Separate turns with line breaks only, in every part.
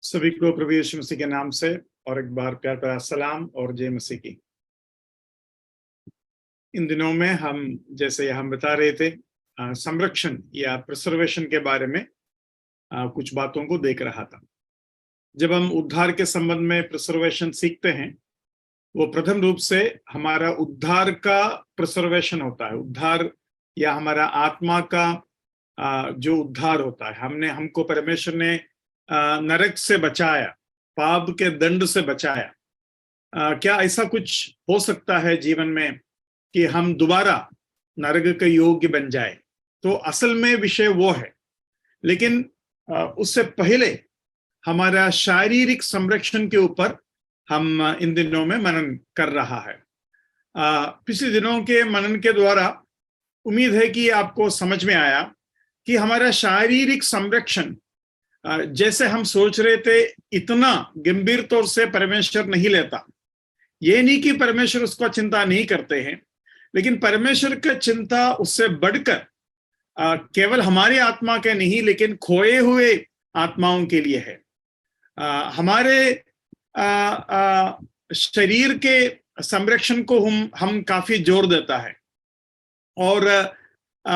सभी को प्रभु यीशु मसीह के नाम से और एक बार प्यार भरा सलाम और जय मसीह की। इन दिनों में हम जैसे हम बता रहे थे संरक्षण या प्रिजर्वेशन के बारे में कुछ बातों को देख रहा था। जब हम उद्धार के संबंध में प्रिजर्वेशन सीखते हैं, वो प्रथम रूप से हमारा उद्धार का प्रिजर्वेशन होता है। उद्धार या हमारा आत्मा का जो उद्धार होता है, हमको परमेश्वर ने नरक से बचाया, पाप के दंड से बचाया। क्या ऐसा कुछ हो सकता है जीवन में कि हम दोबारा नरक के योग्य बन जाए? तो असल में विषय वो है, लेकिन उससे पहले हमारा शारीरिक संरक्षण के ऊपर हम इन दिनों में मनन कर रहा है। पिछले दिनों के मनन के द्वारा उम्मीद है कि आपको समझ में आया कि हमारा शारीरिक संरक्षण जैसे हम सोच रहे थे इतना गंभीर तौर से परमेश्वर नहीं लेता। ये नहीं कि परमेश्वर उसको चिंता नहीं करते हैं, लेकिन परमेश्वर का चिंता उससे बढ़कर केवल हमारी आत्मा के नहीं, लेकिन खोए हुए आत्माओं के लिए है। हमारे शरीर के संरक्षण को हम काफी जोर देता है, और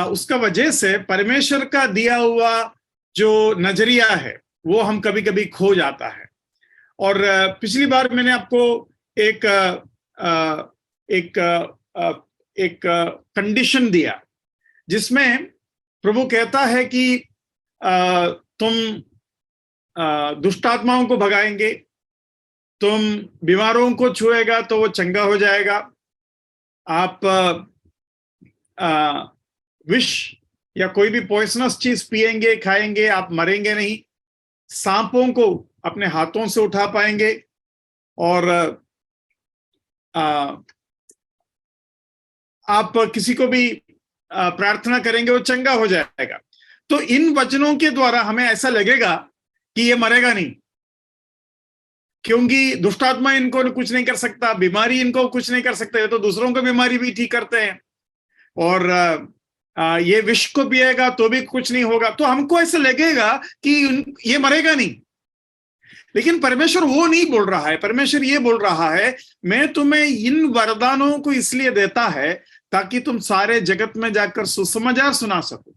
उसका वजह से परमेश्वर का दिया हुआ जो नजरिया है वो हम कभी कभी खो जाता है। और पिछली बार मैंने आपको एक कंडीशन दिया जिसमें प्रभु कहता है कि तुम दुष्ट आत्माओं को भगाएंगे, तुम बीमारों को छुएगा तो वो चंगा हो जाएगा, आप विष या कोई भी पॉइजनस चीज पिएंगे खाएंगे आप मरेंगे नहीं, सांपों को अपने हाथों से उठा पाएंगे, और आप किसी को भी प्रार्थना करेंगे वो चंगा हो जाएगा। तो इन वचनों के द्वारा हमें ऐसा लगेगा कि ये मरेगा नहीं, क्योंकि दुष्टात्मा इनको कुछ नहीं कर सकता, बीमारी इनको कुछ नहीं कर सकता, तो दूसरों को बीमारी भी ठीक करते हैं, और ये विष को पिएगा तो भी कुछ नहीं होगा। तो हमको ऐसा लगेगा कि ये मरेगा नहीं, लेकिन परमेश्वर वो नहीं बोल रहा है। परमेश्वर ये बोल रहा है, मैं तुम्हें इन वरदानों को इसलिए देता है ताकि तुम सारे जगत में जाकर सुसमाचार सुना सको।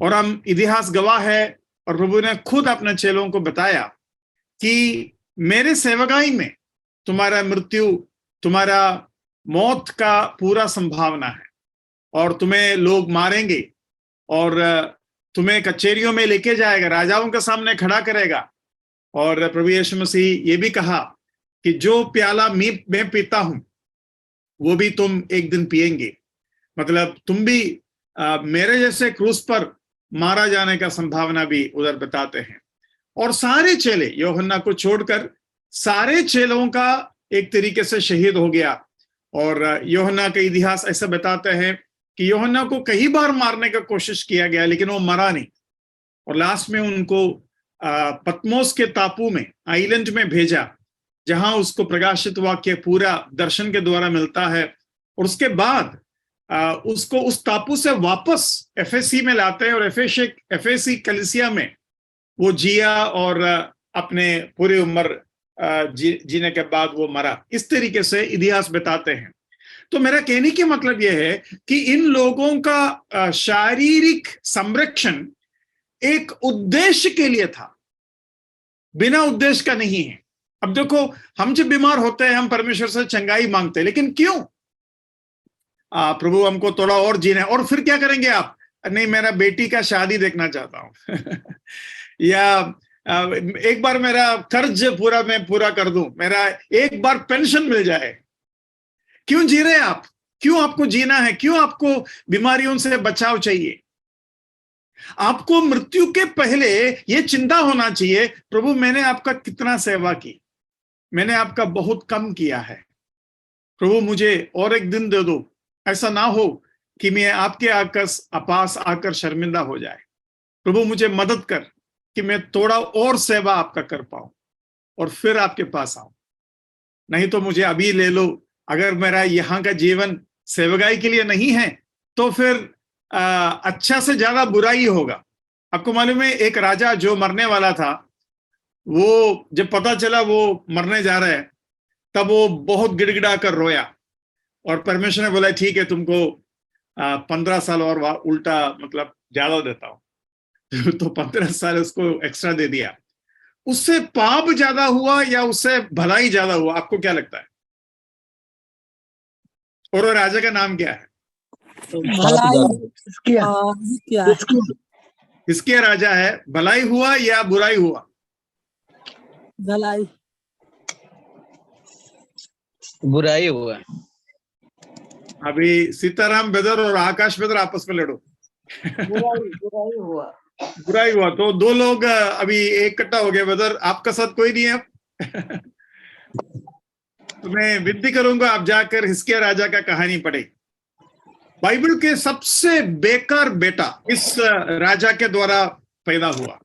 और हम इतिहास गवाह है, और प्रभु ने खुद अपने चेलों को बताया कि मेरे सेवकाई में तुम्हारा मृत्यु, तुम्हारा मौत का पूरा संभावना है, और तुम्हें लोग मारेंगे और तुम्हें कचहरियों में लेके जाएगा, राजाओं के सामने खड़ा करेगा। और प्रभु यीशु मसीह ये भी कहा कि जो प्याला मैं पीता हूं वो भी तुम एक दिन पिएंगे। मतलब तुम भी मेरे जैसे क्रूस पर मारा जाने का संभावना भी उधर बताते हैं। और सारे चेले, यूहन्ना को छोड़कर सारे चेलों का एक तरीके से शहीद हो गया। और यूहन्ना का इतिहास ऐसा बताते हैं कि यूहन्ना को कई बार मारने का कोशिश किया गया, लेकिन वो मरा नहीं, और लास्ट में उनको पतमोस के टापू में, आइलैंड में भेजा, जहां उसको प्रकाशित वाक्य पूरा दर्शन के द्वारा मिलता है। और उसके बाद उसको उस टापू से वापस एफएसी में लाते हैं, और एफएसी कलीसिया में वो जिया, और अपने पूरी उम्र जीने के बाद वो मरा। इस तरीके से इतिहास बताते हैं। तो मेरा कहने की मतलब यह है कि इन लोगों का शारीरिक संरक्षण एक उद्देश्य के लिए था, बिना उद्देश्य का नहीं है। अब देखो, हम जब बीमार होते हैं हम परमेश्वर से चंगाई मांगते हैं, लेकिन क्यों? प्रभु हमको थोड़ा और जीना है। और फिर क्या करेंगे आप? नहीं, मेरा बेटी का शादी देखना चाहता हूं या एक बार मेरा कर्ज मैं पूरा कर दूं, मेरा एक बार पेंशन मिल जाए। क्यों जी रहे हैं आप? क्यों आपको जीना है? क्यों आपको बीमारियों से बचाव चाहिए? आपको मृत्यु के पहले यह चिंता होना चाहिए, प्रभु मैंने आपका कितना सेवा की, मैंने आपका बहुत कम किया है, प्रभु मुझे और एक दिन दे दो। ऐसा ना हो कि मैं आपके पास आकर शर्मिंदा हो जाए। प्रभु मुझे मदद कर कि मैं थोड़ा और सेवा आपका कर पाऊं और फिर आपके पास आऊं। नहीं तो मुझे अभी ले लो। अगर मेरा यहाँ का जीवन सेवकाई के लिए नहीं है तो फिर अच्छा से ज्यादा बुरा ही होगा। आपको मालूम है, एक राजा जो मरने वाला था, वो जब पता चला वो मरने जा रहा है, तब वो बहुत गिड़गिड़ा कर रोया, और परमेश्वर ने बोला ठीक है, तुमको 15 साल और उल्टा मतलब ज्यादा देता हूं। तो 15 साल उसको एक्स्ट्रा दे दिया। उससे पाप ज्यादा हुआ या उससे भलाई ज्यादा हुआ, आपको क्या लगता है? और वो राजा का नाम क्या है?
भलाई क्या है?
किसके राजा है? भलाई हुआ या बुराई हुआ?
भलाई।
बुराई हुआ।
अभी सीताराम बेदर और आकाश बेदर आपस में लड़ो।
बुराई हुआ।
बुराई हुआ तो दो लोग अभी एक इकट्ठा हो गए। बेदर, आपका साथ कोई नहीं है अब। तो मैं विनती करूंगा, आप जाकर हिजकिय्याह राजा का कहानी पढ़े। बाइबल के सबसे बेकार बेटा इस राजा के द्वारा पैदा हुआ,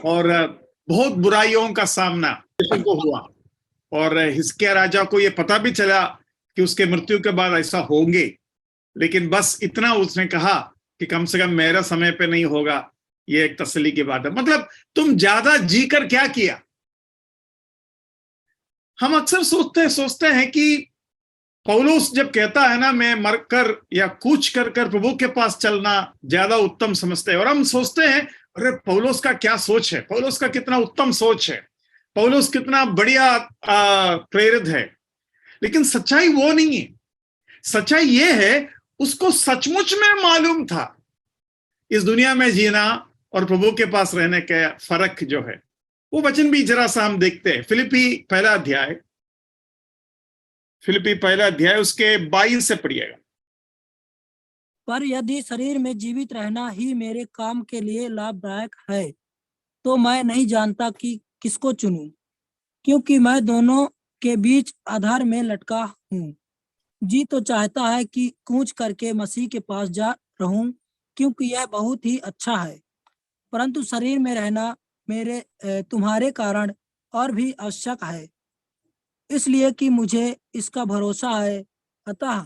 और बहुत बुराइयों का सामना को हुआ, और हिजकिय्याह राजा को यह पता भी चला कि उसके मृत्यु के बाद ऐसा होंगे, लेकिन बस इतना उसने कहा कि कम से कम मेरा समय पे नहीं होगा। ये एक तसल्ली की बात है। मतलब तुम ज्यादा जीकर क्या किया? हम अक्सर सोचते हैं कि पौलुस जब कहता है ना, मैं मरकर या कूच कर कर प्रभु के पास चलना ज्यादा उत्तम समझते हैं, और हम सोचते हैं अरे पौलुस का क्या सोच है, पौलुस का कितना उत्तम सोच है, पौलुस कितना बढ़िया प्रेरित है। लेकिन सच्चाई वो नहीं है। सच्चाई ये है, उसको सचमुच में मालूम था इस दुनिया में जीना और प्रभु के पास रहने का फर्क जो है। वो वचन भी जरा सा हम देखते हैं। फिलिपी पहला अध्याय उसके 22 से पढ़िएगा।
पर यदि शरीर में जीवित रहना ही मेरे काम के लिए लाभदायक है, तो मैं नहीं जानता कि किसको चुनूं, क्योंकि मैं दोनों के बीच आधार में लटका हूँ। जी तो चाहता है कि कूच करके मसीह के पास जा रहूं, क्योंकि यह बहुत ही अच्छा है। परंतु शरीर में रहना मेरे तुम्हारे कारण और भी आवश्यक है, इसलिए कि मुझे इसका भरोसा है। अतः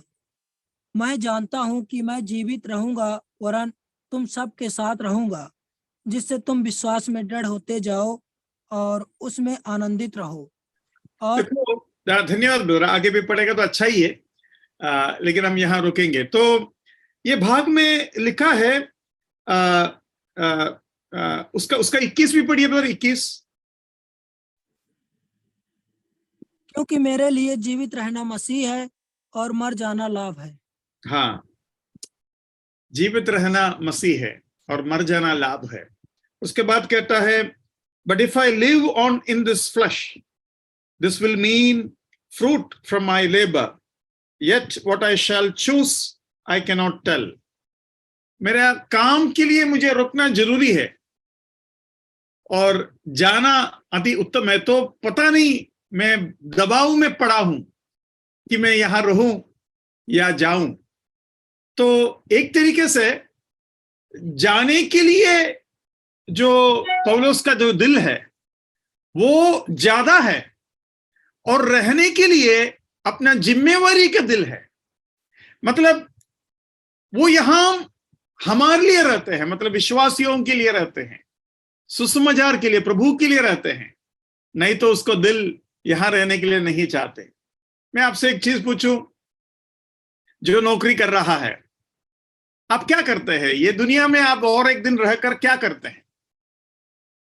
मैं जानता हूं कि मैं जीवित रहूंगा, वरन तुम सब के साथ रहूंगा, जिससे तुम विश्वास में दृढ़ होते जाओ और उसमें आनंदित रहो। और
देखो, धन्यवाद ब्रदर, आगे भी पढ़ेगा तो अच्छा ही है, लेकिन हम यहाँ रुकेंगे। तो ये भाग में लिखा है, उसका 21 भी पढ़िए ब्रदर, 21।
क्योंकि मेरे लिए जीवित रहना मसीह है और मर जाना लाभ है।
हाँ, जीवित रहना मसीह है और मर जाना लाभ है। उसके बाद कहता है, but if I live on in this flesh, this will mean fruit from my labour, yet what I shall choose I cannot tell. मेरा काम के लिए मुझे रुकना जरूरी है और जाना अति उत्तम है। तो पता नहीं, मैं दबाव में पड़ा हूं कि मैं यहां रहूं या जाऊं। तो एक तरीके से जाने के लिए जो पौलुस का जो दिल है वो ज्यादा है, और रहने के लिए अपना जिम्मेवारी का दिल है। मतलब वो यहां हमारे लिए रहते हैं, मतलब विश्वासियों के लिए रहते हैं, सुसमाचार के लिए, प्रभु के लिए रहते हैं। नहीं तो उसको दिल यहां रहने के लिए नहीं चाहते। मैं आपसे एक चीज पूछूं, जो नौकरी कर रहा है, आप क्या करते हैं ये दुनिया में? आप और एक दिन रहकर क्या करते हैं?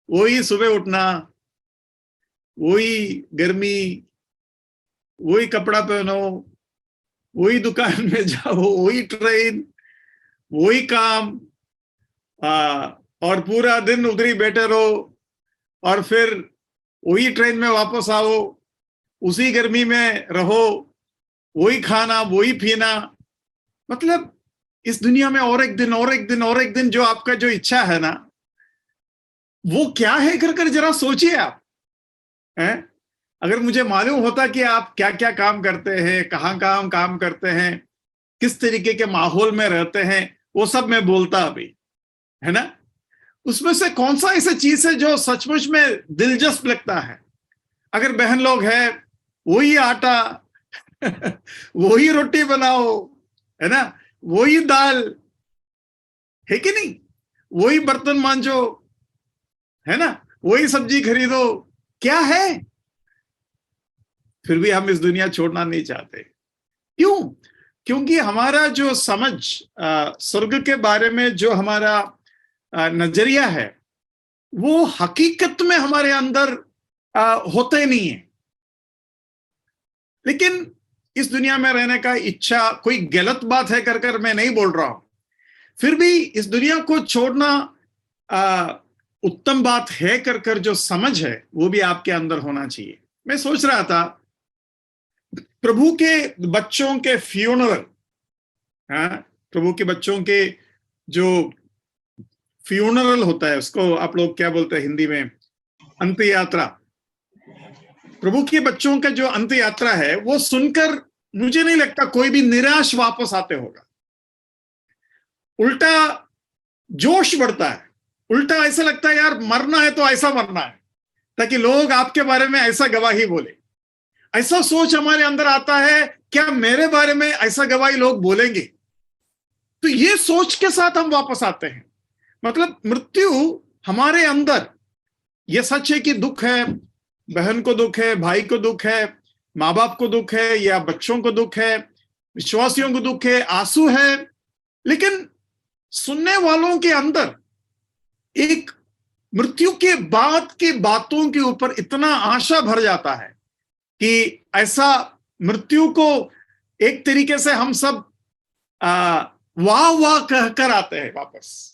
वही सुबह उठना, वही गर्मी, वही कपड़ा पहनो, वही दुकान में जाओ, वही ट्रेन, वही काम, और पूरा दिन उधर ही बैठे रहो, और फिर वही ट्रेन में वापस आओ, उसी गर्मी में रहो, वही खाना, वही पीना। मतलब इस दुनिया में और एक दिन और एक दिन और एक दिन जो आपका जो इच्छा है ना, वो क्या है कर जरा सोचिए आप। हैं? अगर मुझे मालूम होता कि आप क्या क्या काम करते हैं, कहाँ कहाँ काम करते हैं, किस तरीके के माहौल में रहते हैं, वो सब मैं बोलता अभी, है ना। उसमें से कौन सा ऐसा चीज है जो सचमुच में दिलचस्प लगता है? अगर बहन लोग हैं, वही आटा वही रोटी बनाओ, है ना, वही दाल, है कि नहीं, वही बर्तन मांजो, है ना, वही सब्जी खरीदो, क्या है? फिर भी हम इस दुनिया छोड़ना नहीं चाहते। क्यों? क्योंकि हमारा जो समझ स्वर्ग के बारे में, जो हमारा नजरिया है, वो हकीकत में हमारे अंदर होते नहीं है। लेकिन इस दुनिया में रहने का इच्छा कोई गलत बात है कर मैं नहीं बोल रहा हूं, फिर भी इस दुनिया को छोड़ना उत्तम बात है कर जो समझ है वो भी आपके अंदर होना चाहिए। मैं सोच रहा था, प्रभु के बच्चों के फ्यूनरल, प्रभु के बच्चों के जो फ्यूनरल होता है, उसको आप लोग क्या बोलते हैं हिंदी में? अंत यात्रा। प्रभु के बच्चों का जो अंत यात्रा है, वो सुनकर मुझे नहीं लगता कोई भी निराश वापस आते होगा। उल्टा जोश बढ़ता है, उल्टा ऐसा लगता है यार मरना है तो ऐसा मरना है ताकि लोग आपके बारे में ऐसा गवाही बोले। ऐसा सोच हमारे अंदर आता है, क्या मेरे बारे में ऐसा गवाही लोग बोलेंगे? तो ये सोच के साथ हम वापस आते हैं। मतलब मृत्यु हमारे अंदर, ये सच है कि दुख है, बहन को दुख है, भाई को दुख है, माँ बाप को दुख है, या बच्चों को दुख है, विश्वासियों को दुख है, आंसू है, लेकिन सुनने वालों के अंदर एक मृत्यु के बाद की बातों के ऊपर इतना आशा भर जाता है कि ऐसा मृत्यु को एक तरीके से हम सब वाह वाह कहकर आते हैं वापस।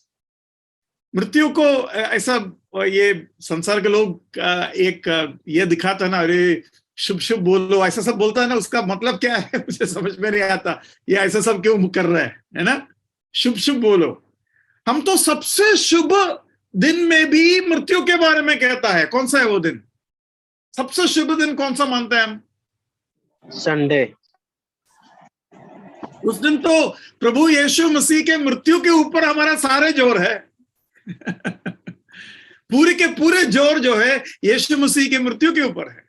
मृत्यु को ऐसा, ये संसार के लोग एक ये दिखाता है ना, अरे शुभ शुभ बोलो, ऐसा सब बोलता है ना, उसका मतलब क्या है मुझे समझ में नहीं आता, ये ऐसा सब क्यों कर रहा है ना? शुभ शुभ बोलो। हम तो सबसे शुभ दिन में भी मृत्यु के बारे में कहता है। कौन सा है वो दिन? सबसे शुभ दिन कौन सा मानते हैं हम?
संडे।
उस दिन तो प्रभु यीशु मसीह के मृत्यु के ऊपर हमारा सारे जोर है। पूरे के पूरे जोर जो है यीशु मसीह के मृत्यु के ऊपर है।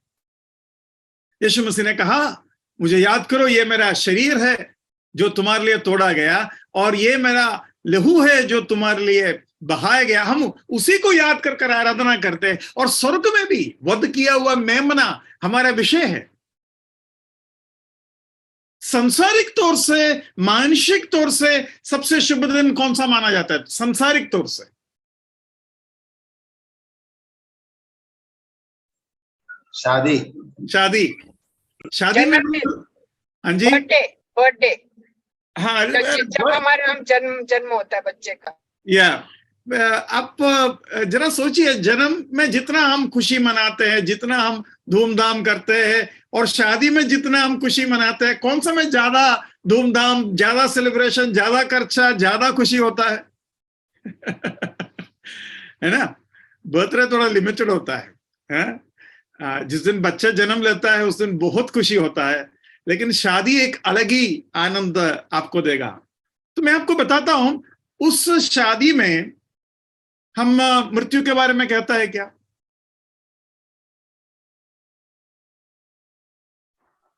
यीशु मसीह ने कहा, मुझे याद करो, ये मेरा शरीर है जो तुम्हारे लिए तोड़ा गया, और ये मेरा लहू है जो तुम्हारे लिए बहाया गया। हम उसी को याद कर आराधना करते हैं। और स्वर्ग में भी वध किया हुआ मेमना हमारा विषय है। सांसारिक तौर से, मानसिक तौर से सबसे शुभ दिन कौन सा माना जाता है सांसारिक तौर से?
शादी।
शादी। शादी में, हाँ जी,
बर्थडे।
हाँ,
जब हमारे हम जन्म होता है बच्चे का।
या आप जरा सोचिए, जन्म में जितना हम खुशी मनाते हैं, जितना हम धूमधाम करते हैं, और शादी में जितना हम खुशी मनाते हैं, कौन सा में ज्यादा धूमधाम, ज्यादा सेलिब्रेशन, ज्यादा खर्चा, ज्यादा खुशी होता है? है ना? बर्थडे थोड़ा लिमिटेड होता है? जिस दिन बच्चा जन्म लेता है उस दिन बहुत खुशी होता है, लेकिन शादी एक अलग ही आनंद आपको देगा। तो मैं आपको बताता हूं, उस शादी में हम मृत्यु के बारे में कहता है क्या?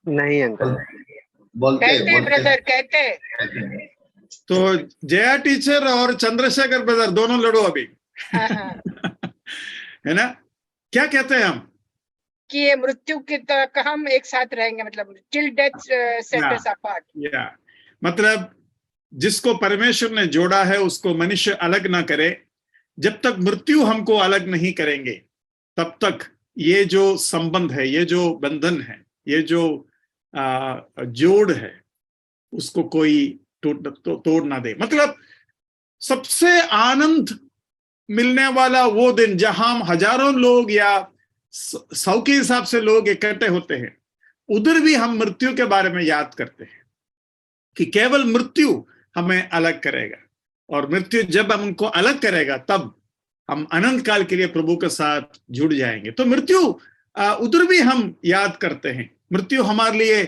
नहीं अंकल,
कहते ब्रदर, कहते।
तो जया टीचर और चंद्रशेखर ब्रदर दोनों लड़ो अभी। है ना? क्या कहते हैं हम?
कि ये मृत्यु के तक हम एक साथ रहेंगे, मतलब टिल डेथ सेट अस अपार्ट।
मतलब जिसको परमेश्वर ने जोड़ा है उसको मनुष्य अलग ना करे। जब तक मृत्यु हमको अलग नहीं करेंगे तब तक ये जो संबंध है, ये जो बंधन है, ये जो जोड़ है, उसको कोई तोड़ ना दे। मतलब सबसे आनंद मिलने वाला वो दिन जहां हजारों लोग या 100 के हिसाब से लोग इकट्ठे होते हैं, उधर भी हम मृत्यु के बारे में याद करते हैं कि केवल मृत्यु हमें अलग करेगा, और मृत्यु जब हम उनको अलग करेगा तब हम अनंत काल के लिए प्रभु के साथ जुड़ जाएंगे। तो मृत्यु उधर भी हम याद करते हैं। मृत्यु हमारे लिए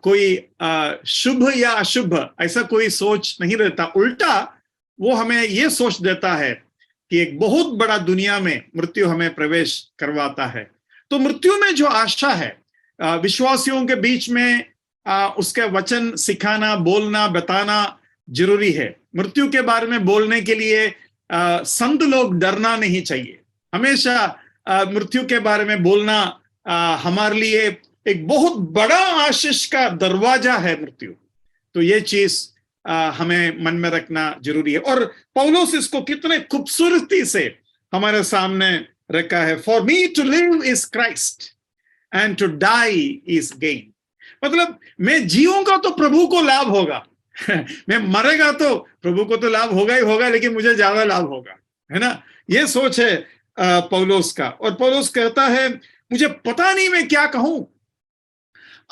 कोई शुभ या अशुभ ऐसा कोई सोच नहीं रहता, उल्टा वो हमें ये सोच देता है कि एक बहुत बड़ा दुनिया में मृत्यु हमें प्रवेश करवाता है। तो मृत्यु में जो आशा है, विश्वासियों के बीच में उसके वचन सिखाना, बोलना, बताना जरूरी है। मृत्यु के बारे में बोलने के लिए संत लोग डरना नहीं चाहिए। हमेशा मृत्यु के बारे में बोलना हमारे लिए एक बहुत बड़ा आशीष का दरवाजा है मृत्यु। तो ये चीज हमें मन में रखना जरूरी है। और पौलुस इसको कितने खूबसूरती से हमारे सामने रखा है। For me to live is Christ and to die is gain. मतलब मैं जीऊंगा तो प्रभु को लाभ होगा, मैं मरेगा तो प्रभु को तो लाभ होगा ही होगा, लेकिन मुझे ज्यादा लाभ होगा, है ना। ये सोच है पौलुस का। और पौलुस कहता है मुझे पता नहीं मैं क्या कहूं।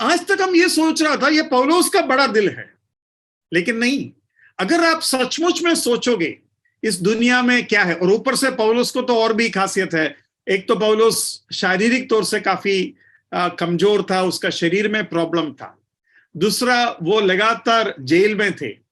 आज तक हम ये सोच रहा था ये पौलुस का बड़ा दिल है, लेकिन नहीं। अगर आप सचमुच में सोचोगे इस दुनिया में क्या है, और ऊपर से पौलुस को तो और भी खासियत है। एक तो पौलुस शारीरिक तौर से काफी कमजोर था, उसका शरीर में प्रॉब्लम था। दूसरा, वो लगातार जेल में थे।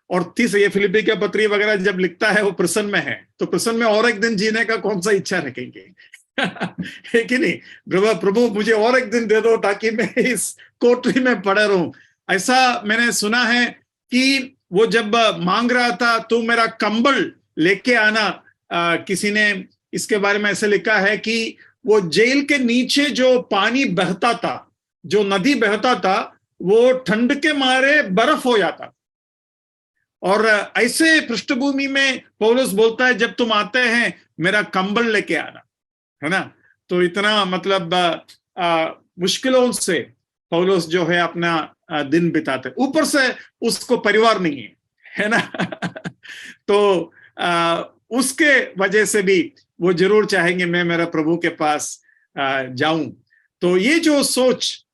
और तीसरा, ये फिलिपी के पत्री वगैरह जब लिखता है वो प्रसन्न में है, तो प्रसन्न में और एक दिन जीने का कौन सा इच्छा रखेंगे है कि नहीं। प्रभु मुझे और एक दिन दे दो ताकि मैं इस कोठरी में पड़े रहूं। ऐसा मैंने सुना है कि वो जब मांग रहा था तो मेरा कंबल लेके आना, किसी ने इसके बारे में ऐसे लिखा है कि वो जेल के नीचे जो पानी बहता था, जो नदी बहता था, वो ठंड के मारे बर्फ हो जाता। और ऐसे पृष्ठभूमि में पौलुस बोलता है जब तुम आते हैं मेरा कंबल लेके आना, है ना। तो इतना मतलब मुश्किलों से पौलुस जो है अपना दिन बिताते। ऊपर से उसको परिवार नहीं है ना तो उसके वजह से भी वो जरूर चाहेंगे मैं मेरा प्रभु के पास जाऊं। तो ये जो सोच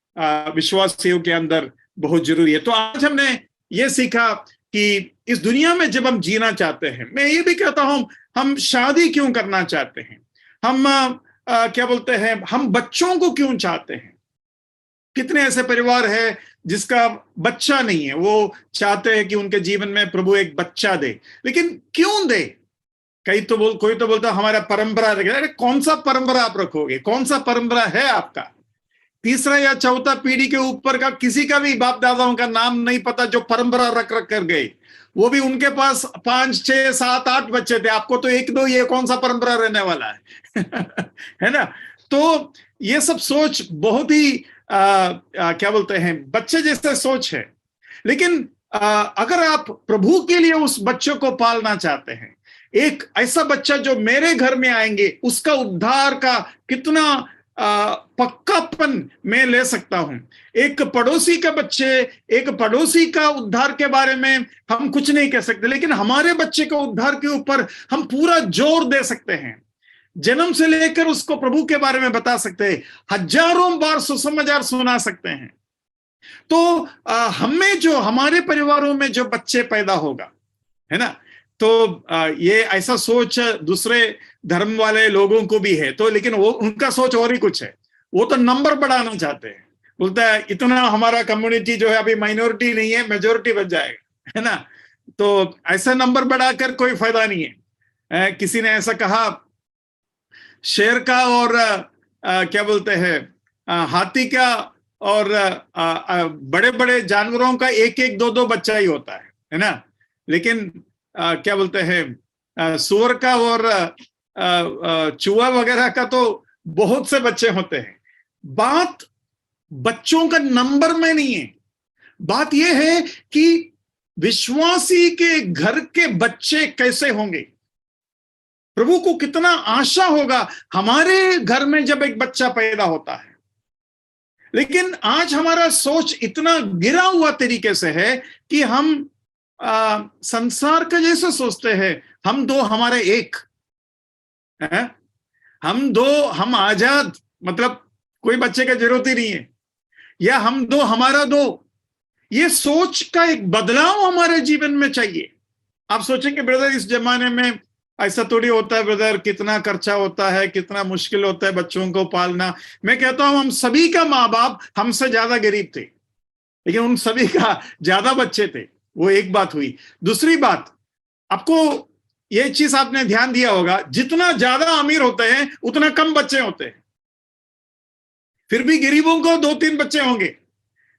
विश्वासियों के अंदर बहुत जरूरी है। तो आज हमने ये सीखा कि इस दुनिया में जब हम जीना चाहते हैं, मैं ये भी कहता हूं हम शादी क्यों करना चाहते हैं, हम क्या बोलते हैं, हम बच्चों को क्यों चाहते हैं। कितने ऐसे परिवार है जिसका बच्चा नहीं है, वो चाहते हैं कि उनके जीवन में प्रभु एक बच्चा दे, लेकिन क्यों दे। कोई तो बोलता हमारा परंपरा रखेगा। अरे कौन सा परंपरा आप रखोगे, कौन सा परंपरा है आपका। तीसरा या चौथा पीढ़ी के ऊपर का किसी का भी बाप दादाओं का नाम नहीं पता जो परंपरा रख कर गए। वो भी उनके पास 5, 6, 7, 8 बच्चे थे, आपको तो 1, 2, ये कौन सा परंपरा रहने वाला है है ना। तो ये सब सोच बहुत ही क्या बोलते हैं, बच्चे जैसे सोच है। लेकिन अगर आप प्रभु के लिए उस बच्चों को पालना चाहते हैं, एक ऐसा बच्चा जो मेरे घर में आएंगे उसका उद्धार का कितना पक्कापन मैं ले सकता हूं। एक पड़ोसी का उद्धार के बारे में हम कुछ नहीं कह सकते, लेकिन हमारे बच्चे के उद्धार के ऊपर हम पूरा जोर दे सकते हैं। जन्म से लेकर उसको प्रभु के बारे में बता सकते हैं, हजारों बार सुसमाचार सुना सकते हैं। तो हमें जो हमारे परिवारों में जो बच्चे पैदा होगा, है ना, तो ये ऐसा सोच दूसरे धर्म वाले लोगों को भी है। तो लेकिन वो उनका सोच और ही कुछ है। वो तो नंबर बढ़ाना चाहते हैं, बोलता है इतना हमारा कम्युनिटी जो है अभी माइनॉरिटी नहीं है, मेजोरिटी बन जाएगा, है ना। तो ऐसा नंबर बढ़ाकर कोई फायदा नहीं है। किसी ने ऐसा कहा, शेर का और क्या बोलते हैं, हाथी का और बड़े बड़े जानवरों का 1-1, 2-2 बच्चा ही होता है ना। लेकिन क्या बोलते हैं, सुअर का और चूहा वगैरह का तो बहुत से बच्चे होते हैं। बात बच्चों का नंबर में नहीं है, बात यह है कि विश्वासी के घर के बच्चे कैसे होंगे। प्रभु को कितना आशा होगा हमारे घर में जब एक बच्चा पैदा होता है। लेकिन आज हमारा सोच इतना गिरा हुआ तरीके से है कि हम संसार का जैसे सोचते हैं, हम दो हमारे एक है, हम दो हम आजाद, मतलब कोई बच्चे का जरूरत ही नहीं है, या हम दो हमारा दो। ये सोच का एक बदलाव हमारे जीवन में चाहिए। आप सोचेंगे ब्रदर इस जमाने में ऐसा थोड़ी होता है ब्रदर, कितना खर्चा होता है, कितना मुश्किल होता है बच्चों को पालना। मैं कहता हूं हम सभी का माँ बाप हमसे ज्यादा गरीब थे, लेकिन उन सभी का ज्यादा बच्चे थे। वो एक बात हुई। दूसरी बात, आपको ये चीज आपने ध्यान दिया होगा, जितना ज्यादा अमीर होते हैं उतना कम बच्चे होते हैं। फिर भी गरीबों को 2-3 बच्चे होंगे,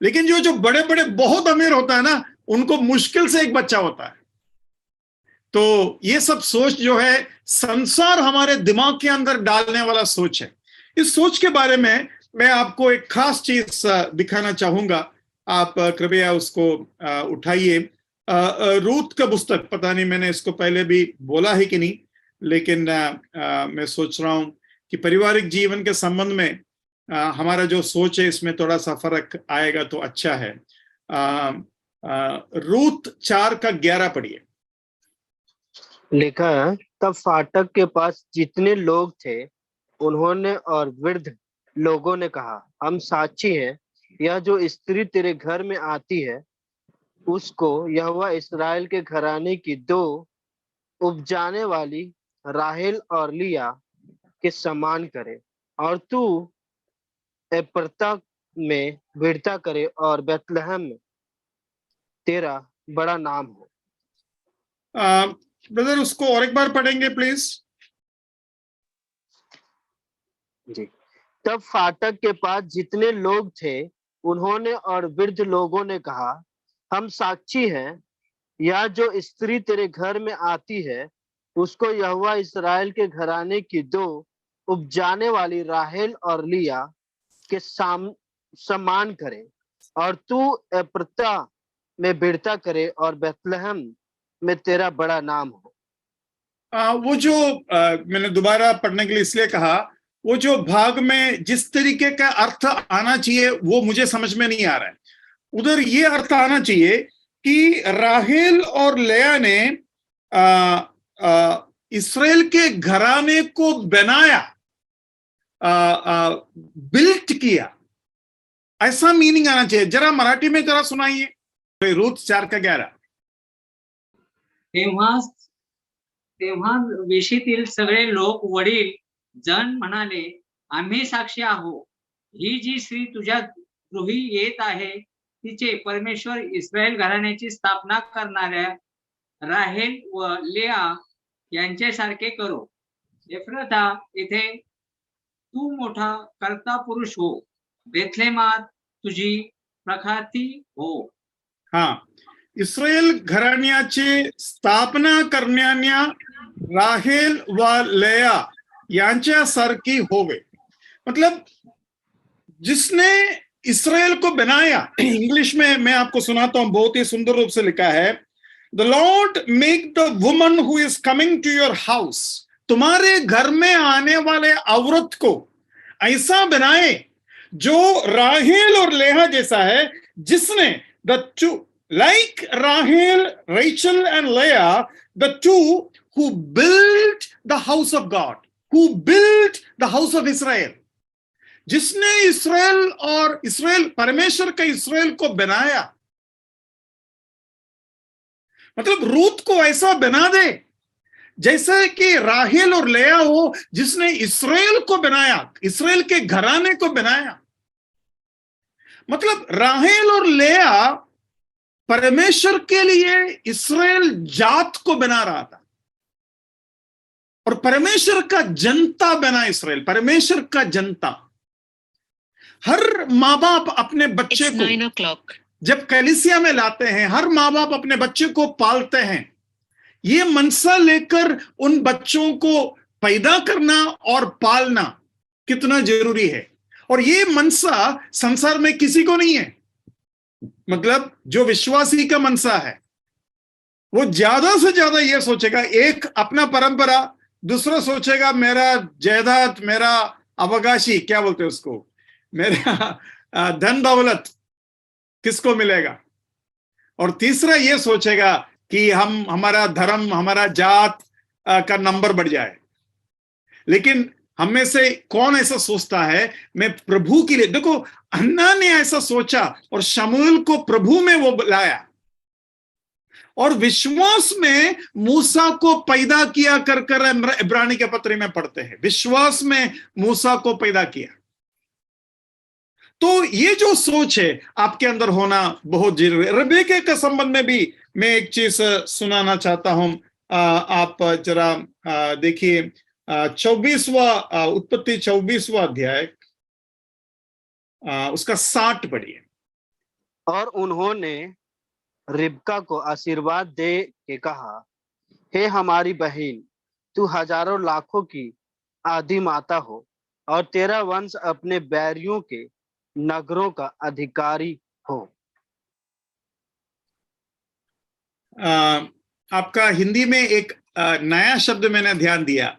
लेकिन जो बड़े बड़े बहुत अमीर होता है ना, उनको मुश्किल से एक बच्चा होता है। तो ये सब सोच जो है संसार हमारे दिमाग के अंदर डालने वाला सोच है। इस सोच के बारे में मैं आपको एक खास चीज दिखाना चाहूंगा। आप कृपया उसको उठाइए। रूथ का पुस्तक, पता नहीं मैंने इसको पहले भी बोला है कि नहीं, लेकिन मैं सोच रहा हूं कि पारिवारिक जीवन के संबंध में हमारा जो सोच है इसमें थोड़ा सा फर्क आएगा तो अच्छा है। रूथ 4:11 पढ़िए।
लिखा है, तब फाटक के पास जितने लोग थे उन्होंने और वृद्ध लोगों ने कहा, हम साक्षी हैं, यह जो स्त्री तेरे घर में आती है उसको यहोवा इस्राएल के घराने की 2 उपजाने वाली राहेल और लिया के समान करे, और तू एप्रता में वीरता करे और बेतलहम में तेरा बड़ा नाम हो।
ब्रदर उसको और एक बार पढ़ेंगे प्लीज।
जी। तब फाटक के पास जितने लोग थे उन्होंने और वृद्ध लोगों ने कहा, हम साक्षी हैं, यह जो स्त्री तेरे घर में आती है उसको यहोवा इस्राएल के घराने की 2 उपजाने वाली राहेल और लिया के समान करे, और तू एप्रता में वीरता करे और बेतलहम में तेरा बड़ा नाम हो।
वो जो मैंने दोबारा पढ़ने के लिए इसलिए कहा, वो जो भाग में जिस तरीके का अर्थ आना चाहिए वो मुझे समझ में नहीं आ रहा है। उधर ये अर्थ आना चाहिए कि राहेल और लेया ने इस्राएल के घराने को बनाया, बिल्ट किया, ऐसा मीनिंग आना चाहिए। जरा मराठी में जरा सुनाइए। रूथ 4:11।
तेव्हा वेशीतील सगळे लोक वडील जण म्हणाले, आम्ही साक्षी आहोत, ही जी स्त्री तुझ्या गृही येत आहे तिचे परमेश्वर इस्रायल घराण्याची स्थापना करणाऱ्या राहेल व लेया यांच्यासारखे करो। एफ्राता येथे तू मोठा कर्ता पुरुष हो, बेथलेमात तुझी प्रख्याती हो।
हाँ, इस्रायल घराण्याची स्थापना करणाऱ्या राहेल व लेया यांच्यासारखी होवे। मतलब जिसने इस्राएल को बनाया, इंग्लिश में मैं आपको सुनाता हूं, बहुत ही सुंदर रूप से लिखा है, the Lord make the woman who is coming to your house, तुम्हारे घर में आने वाले औरत को ऐसा बनाए जो राहेल और लेहा जैसा है, जिसने the two like Rahel, Rachel and Leah, the two who built the house of God, who built the house of Israel, जिसने इस्राएल और इस्राएल परमेश्वर का इस्राएल को बनाया। मतलब रूत को ऐसा बना दे जैसे कि राहेल और लेया हो, जिसने इस्राएल को बनाया, इस्राएल के घराने को बनाया। मतलब राहेल और लेया परमेश्वर के लिए इस्राएल जात को बना रहा था, और परमेश्वर का जनता बना इस्राएल, परमेश्वर का जनता। हर माँ बाप अपने बच्चे को जब कलीसिया में लाते हैं, हर माँ बाप अपने बच्चे को पालते हैं, ये मनसा लेकर उन बच्चों को पैदा करना और पालना कितना जरूरी है। और ये मनसा संसार में किसी को नहीं है। मतलब जो विश्वासी का मनसा है वो ज्यादा से ज्यादा ये सोचेगा, एक अपना परंपरा, दूसरा सोचेगा मेरा जायदाद, मेरा अवकाशी, क्या बोलते हैं उसको, मेरा धन दौलत किसको मिलेगा, और तीसरा ये सोचेगा कि हमारा धर्म, हमारा जात का नंबर बढ़ जाए। लेकिन हम में से कौन ऐसा सोचता है, मैं प्रभु के लिए। देखो, अन्ना ने ऐसा सोचा और शमूएल को प्रभु में वो लाया, और विश्वास में मूसा को पैदा किया कर इब्रानी के पत्र में पढ़ते हैं, विश्वास में मूसा को पैदा किया। तो ये जो सोच है आपके अंदर होना बहुत जरूरी है। रबेका के संबंध में भी मैं एक चीज सुनाना चाहता हूं। आप जरा देखिए 24वां उत्पत्ति 24वां अध्याय, उसका 60 पढ़िए।
और उन्होंने रिबका को आशीर्वाद दे के कहा, हे हमारी बहन, तू हजारों लाखों की आदि माता हो, और तेरा वंश अपने बैरियों के नगरों का अधिकारी हो।
आपका हिंदी में एक नया शब्द मैंने ध्यान दिया,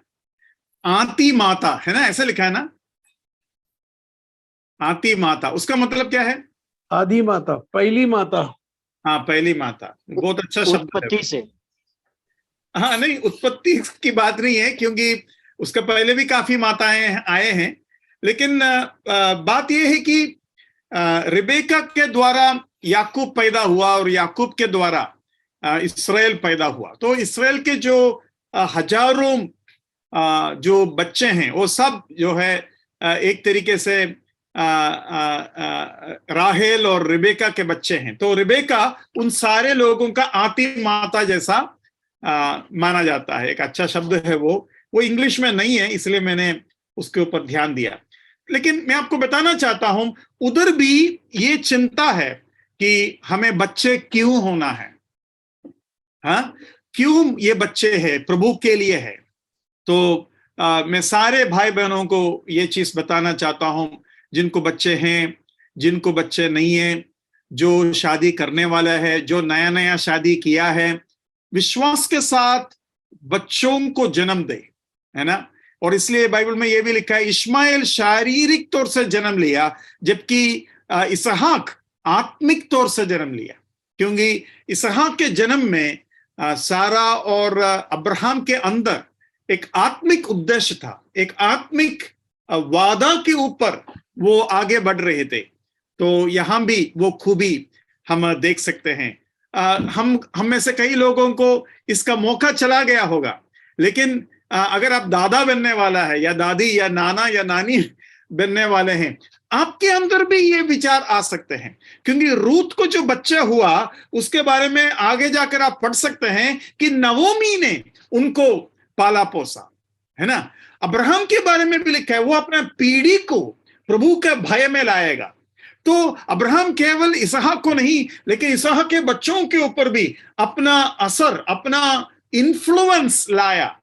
आती माता, है ना, ऐसे लिखा है ना, आती माता, उसका मतलब क्या है?
आदि माता, पहली माता।
हाँ, पहली माता, बहुत अच्छा शब्द है।
उत्पत्ति से।
हाँ, नहीं, उत्पत्ति की बात नहीं है, क्योंकि उसके पहले भी काफी माताएं आए हैं, लेकिन बात यह है कि रिबेका के द्वारा याकूब पैदा हुआ और याकूब के द्वारा इसराइल पैदा हुआ। तो इसराइल के जो हजारों जो बच्चे हैं वो सब जो है एक तरीके से राहेल और रिबेका के बच्चे हैं। तो रिबेका उन सारे लोगों का आती माता जैसा माना जाता है। एक अच्छा शब्द है वो इंग्लिश में नहीं है, इसलिए मैंने उसके ऊपर ध्यान दिया। लेकिन मैं आपको बताना चाहता हूं, उधर भी ये चिंता है कि हमें बच्चे क्यों होना है, हाँ, क्यों ये बच्चे हैं, प्रभु के लिए है। तो मैं सारे भाई बहनों को ये चीज बताना चाहता हूं, जिनको बच्चे हैं, जिनको बच्चे नहीं है, जो शादी करने वाला है, जो नया नया शादी किया है, विश्वास के साथ बच्चों को जन्म दे, है ना। और इसलिए बाइबल में यह भी लिखा है, इश्माएल शारीरिक तौर से जन्म लिया, जबकि इसहाक आत्मिक तौर से जन्म लिया, क्योंकि इसहाक के जन्म में सारा और अब्राहम के अंदर एक आत्मिक उद्देश्य था, एक आत्मिक वादा के ऊपर वो आगे बढ़ रहे थे। तो यहां भी वो खूबी हम देख सकते हैं। हम में से कई लोगों को इसका मौका चला गया होगा, लेकिन अगर आप दादा बनने वाला है या दादी या नाना या नानी बनने वाले हैं, आपके अंदर भी ये विचार आ सकते हैं, क्योंकि रूत को जो बच्चा हुआ उसके बारे में आगे जाकर आप पढ़ सकते हैं कि नवोमी ने उनको पाला पोसा, है ना। अब्राहम के बारे में भी लिखा है, वो अपना पीढ़ी को प्रभु के भय में लाएगा। तो अब्राहम केवल इसहाक को नहीं, लेकिन इसहाक के बच्चों के ऊपर भी अपना असर, अपना इन्फ्लुएंस लाया।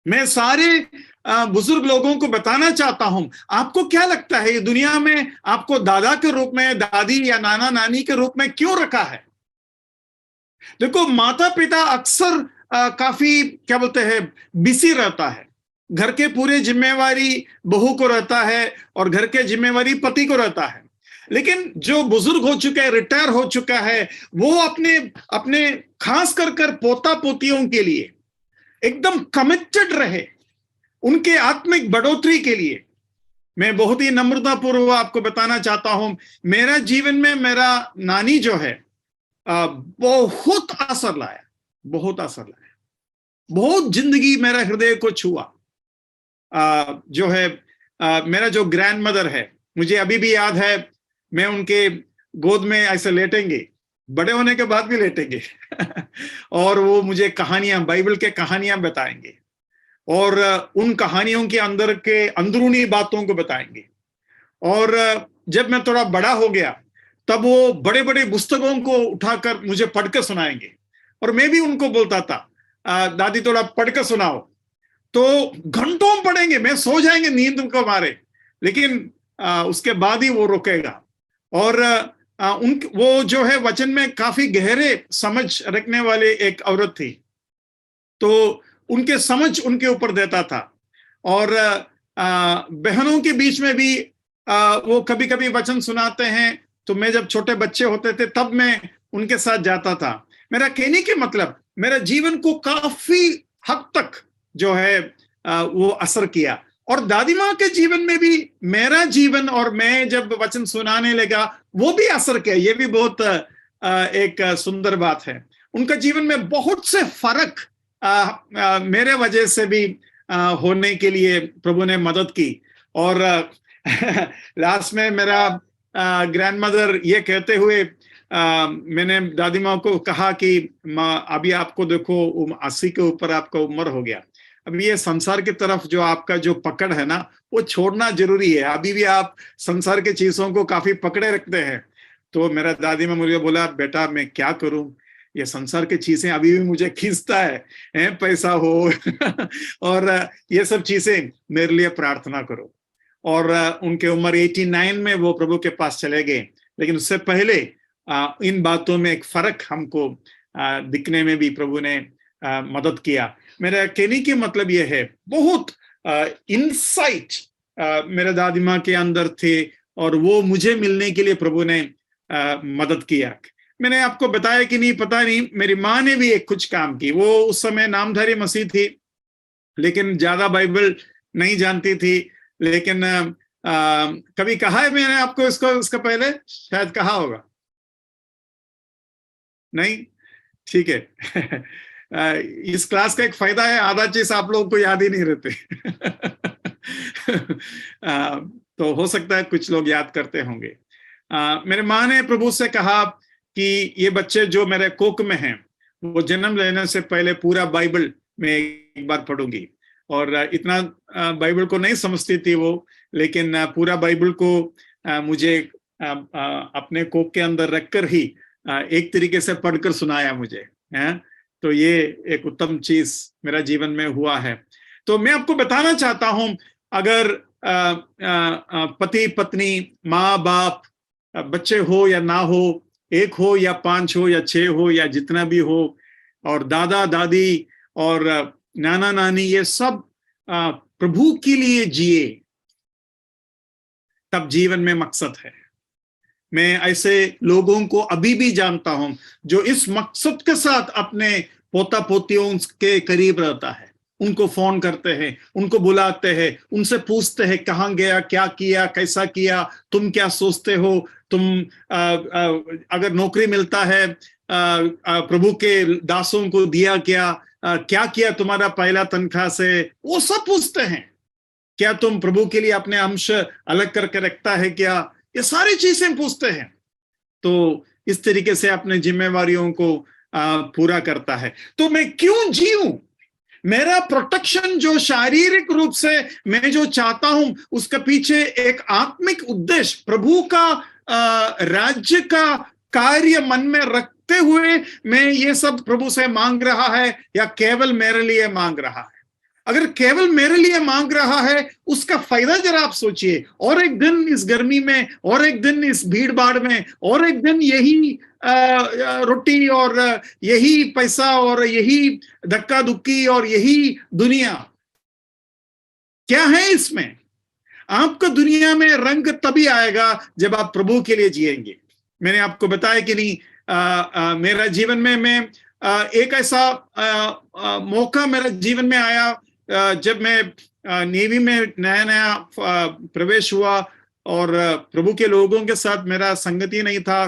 मैं सारे बुजुर्ग लोगों को बताना चाहता हूं, आपको क्या लगता है, ये दुनिया में आपको दादा के रूप में, दादी या नाना नानी के रूप में क्यों रखा है? देखो, माता पिता अक्सर काफी क्या बोलते हैं, बिजी रहता है। घर के पूरे जिम्मेवारी बहू को रहता है और घर के जिम्मेवारी पति को रहता है। लेकिन जो बुजुर्ग हो चुका है, रिटायर हो चुका है, वो अपने खास कर पोता पोतियों के लिए एकदम कमिटेड रहे, उनके आत्मिक बढ़ोतरी के लिए। मैं बहुत ही नम्रतापूर्वक आपको बताना चाहता हूं, मेरा जीवन में मेरा नानी जो है बहुत असर लाया, बहुत असर लाया, बहुत जिंदगी मेरा हृदय को छुआ। जो है मेरा जो ग्रैंड मदर है, मुझे अभी भी याद है, मैं उनके गोद में ऐसे लेटेंगे, बड़े होने के बाद भी लेटेंगे और वो मुझे कहानियां, बाइबल के कहानियां बताएंगे और उन कहानियों के अंदर के अंदरूनी बातों को बताएंगे। और जब मैं थोड़ा बड़ा हो गया, तब वो बड़े बड़े पुस्तकों को उठाकर मुझे पढ़ कर सुनाएंगे और मैं भी उनको बोलता था, दादी थोड़ा पढ़ कर सुनाओ। तो घंटों पढ़ेंगे, मैं सो जाएंगे नींद को मारे, लेकिन उसके बाद ही वो रुकेगा। और वो जो है वचन में काफी गहरे समझ रखने वाले एक औरत थी, तो उनके समझ उनके ऊपर देता था। और बहनों के बीच में भी वो कभी कभी वचन सुनाते हैं, तो मैं जब छोटे बच्चे होते थे तब मैं उनके साथ जाता था। मेरा कहने के मतलब, मेरा जीवन को काफी हद तक जो है वो असर किया। और दादी माँ के जीवन में भी मेरा जीवन, और मैं जब वचन सुनाने लगा वो भी असर किया। ये भी बहुत एक सुंदर बात है। उनका जीवन में बहुत से फर्क मेरे वजह से भी होने के लिए प्रभु ने मदद की। और लास्ट में मेरा ग्रैंड मदर ये कहते हुए मैंने दादी माँ को कहा कि माँ, अभी आपको देखो 80 के ऊपर आपका उम्र हो गया, अभी ये संसार की तरफ जो आपका जो पकड़ है ना, वो छोड़ना जरूरी है। अभी भी आप संसार के चीजों को काफी पकड़े रखते हैं। तो मेरा दादी माँ मुझे बोला, बेटा मैं क्या करूं, ये संसार की चीजें अभी भी मुझे खींचता है पैसा हो और ये सब चीजें मेरे लिए प्रार्थना करो। और उनके उम्र 89 में वो प्रभु के पास चले गए, लेकिन उससे पहले इन बातों में एक फर्क हमको दिखने में भी प्रभु ने मदद किया। मेरा कहने की मतलब ये है, बहुत इंसाइट मेरे दादी माँ के अंदर थे और वो मुझे मिलने के लिए प्रभु ने मदद किया। मैंने आपको बताया कि नहीं पता नहीं, मेरी माँ ने भी एक कुछ काम की। वो उस समय नामधारी मसीह थी, लेकिन ज्यादा बाइबल नहीं जानती थी। लेकिन कभी कहा है मैंने आपको इसका पहले? शायद कहा होगा, नहीं? ठीक है। इस क्लास का एक फायदा है, आधा चीज आप लोगों को याद ही नहीं रहते। तो हो सकता है कुछ लोग याद करते होंगे। मेरे माँ ने प्रभु से कहा कि ये बच्चे जो मेरे कोख में हैं, वो जन्म लेने से पहले पूरा बाइबल में एक बार पढ़ूंगी। और इतना बाइबल को नहीं समझती थी वो, लेकिन पूरा बाइबल को मुझे अपने कोख के अंदर रखकर ही एक तरीके से पढ़कर सुनाया मुझे। तो ये एक उत्तम चीज मेरा जीवन में हुआ है। तो मैं आपको बताना चाहता हूं, अगर पति पत्नी, माँ बाप, बच्चे हो या ना हो, एक हो या 5 हो या 6 हो या जितना भी हो, और दादा दादी और नाना नानी, ये सब प्रभु के लिए जिए, तब जीवन में मकसद है। मैं ऐसे लोगों को अभी भी जानता हूं जो इस मकसद के साथ अपने पोता पोतियों के करीब रहता है। उनको फोन करते हैं, उनको बुलाते हैं, उनसे पूछते हैं कहाँ गया, क्या किया, कैसा किया, तुम क्या सोचते हो, तुम अगर नौकरी मिलता है प्रभु के दासों को दिया क्या किया तुम्हारा पहला तनख्वाह से, वो सब पूछते हैं। क्या तुम प्रभु के लिए अपने अंश अलग करके रखता है क्या, ये सारी चीजें पूछते हैं। तो इस तरीके से अपने जिम्मेवारियों को पूरा करता है। तो मैं क्यों जीऊं? मेरा प्रोटेक्शन जो शारीरिक रूप से मैं जो चाहता हूं, उसके पीछे एक आत्मिक उद्देश्य, प्रभु का राज्य का कार्य मन में रखते हुए मैं ये सब प्रभु से मांग रहा है, या केवल मेरे लिए मांग रहा है? अगर केवल मेरे लिए मांग रहा है, उसका फायदा जरा आप सोचिए। और एक दिन इस गर्मी में, और एक दिन इस भीड़ भाड़ में, और एक दिन यही रोटी और यही पैसा और यही धक्का धुक्की और यही दुनिया, क्या है इसमें? आपका दुनिया में रंग तभी आएगा जब आप प्रभु के लिए जिएंगे। मैंने आपको बताया कि नहीं, मेरा जीवन में मैं एक ऐसा मौका मेरे जीवन में आया जब मैं नेवी में नया प्रवेश हुआ और प्रभु के लोगों के साथ मेरा संगति नहीं था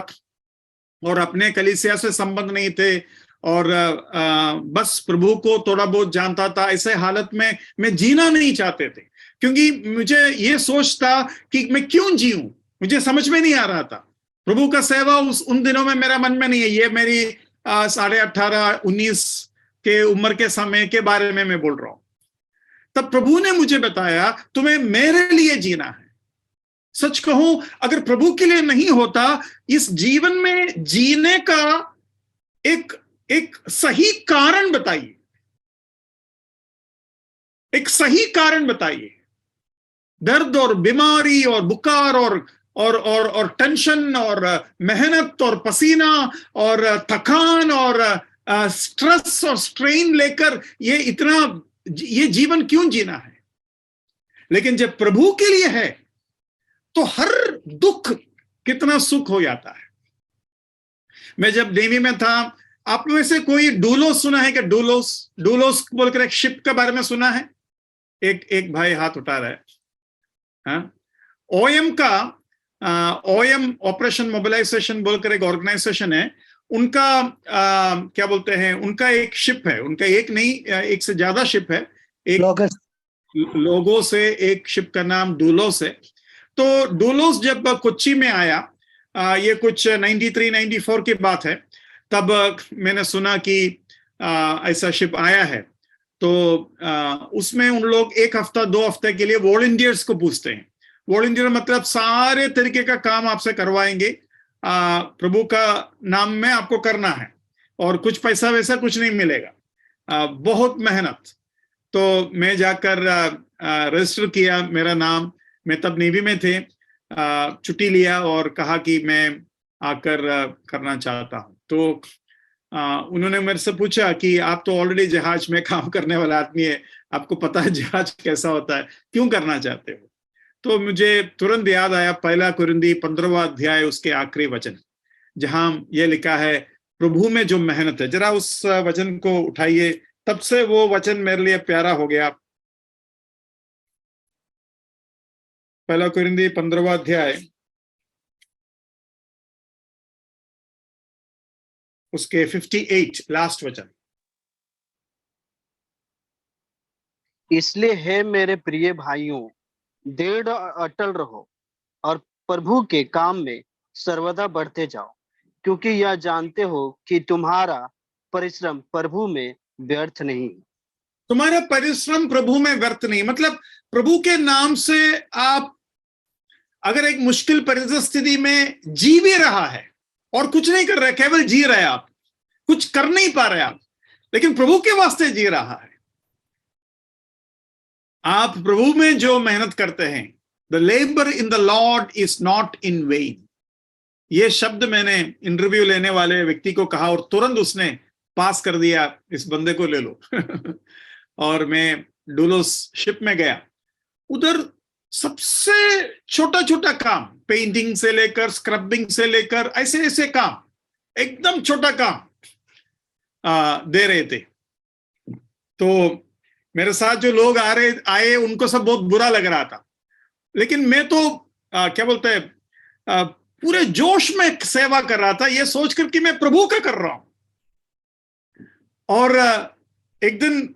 और अपने कलीसिया से संबंध नहीं थे, और बस प्रभु को थोड़ा बहुत जानता था। ऐसे हालत में मैं जीना नहीं चाहते थे, क्योंकि मुझे ये सोच था कि मैं क्यों जीऊं, मुझे समझ में नहीं आ रहा था। प्रभु का सेवा उन दिनों में मेरा मन में नहीं है। ये मेरी 18-19 के उम्र के समय के बारे में मैं बोल रहा हूं। तब प्रभु ने मुझे बताया तुम्हें मेरे लिए जीना है। सच कहूं, अगर प्रभु के लिए नहीं होता, इस जीवन में जीने का एक सही कारण बताइए, एक सही कारण बताइए। दर्द और बीमारी और बुखार और टेंशन और मेहनत और पसीना और थकान और स्ट्रेस और स्ट्रेन लेकर ये जीवन क्यों जीना है? लेकिन जब प्रभु के लिए है तो हर दुख कितना सुख हो जाता है। मैं जब नेवी में था, आप में से कोई डूलोस सुना है क्या? डूलोस बोलकर एक शिप के बारे में सुना है? एक भाई हाथ उठा रहा है। हाँ, ओएम का ओएम ऑपरेशन मोबिलाइजेशन बोलकर एक ऑर्गेनाइजेशन है। उनका क्या बोलते हैं, उनका एक शिप है, उनका एक नहीं, एक से ज्यादा शिप है। एक लोगों से एक शिप का नाम डूलोस है। तो डूलोस जब कोच्चि में आया, ये कुछ 93-94 की बात है, तब मैंने सुना कि ऐसा शिप आया है। तो उसमें उन लोग 1 हफ्ता 2 हफ्ते के लिए वॉलंटियर्स को पूछते हैं। वॉलंटियर मतलब सारे तरीके का काम आपसे करवाएंगे, प्रभु का नाम में आपको करना है। और कुछ पैसा वैसा कुछ नहीं मिलेगा, बहुत मेहनत। तो मैं जाकर रजिस्टर किया मेरा नाम, मैं तब नेवी में थे, छुट्टी लिया और कहा कि मैं आकर करना चाहता हूँ। तो उन्होंने मेरे से पूछा कि आप तो ऑलरेडी जहाज में काम करने वाला आदमी है, आपको पता है जहाज कैसा होता है, क्यों करना चाहते हो? तो मुझे तुरंत याद आया पहला कुरिन्दी 15वां अध्याय उसके आखिरी वचन, जहां ये लिखा है प्रभु में जो मेहनत है। जरा उस वचन को उठाइए, तब से वो वचन मेरे लिए प्यारा हो गया। पहला कुरिन्दी 15वां अध्याय उसके 58 लास्ट वचन।
इसलिए हे मेरे प्रिय भाइयों, दृढ़ और अटल रहो और प्रभु के काम में सर्वदा बढ़ते जाओ, क्योंकि यह जानते हो कि तुम्हारा परिश्रम प्रभु में व्यर्थ नहीं।
तुम्हारा परिश्रम प्रभु में व्यर्थ नहीं, मतलब प्रभु के नाम से आप अगर एक मुश्किल परिस्थिति में जी भी रहा है और कुछ नहीं कर रहे, केवल जी रहे, आप कुछ कर नहीं पा रहे आप, लेकिन प्रभु के वास्ते जी रहा है, आप प्रभु में जो मेहनत करते हैं, the labour in the Lord is not in when. ये शब्द मैंने इंटरव्यू लेने वाले व्यक्ति को कहा और तुरंत उसने पास कर दिया, इस बंदे को ले लो। और मैं डुलोस शिप में गया, उधर सबसे छोटा छोटा काम, पेंटिंग से लेकर स्क्रबिंग से लेकर ऐसे ऐसे काम, एकदम छोटा काम दे रहे थे। तो मेरे साथ जो लोग आए उनको सब बहुत बुरा लग रहा था, लेकिन मैं तो क्या बोलते हैं पूरे जोश में सेवा कर रहा था, ये सोचकर कि मैं प्रभु का कर रहा हूं। और एक दिन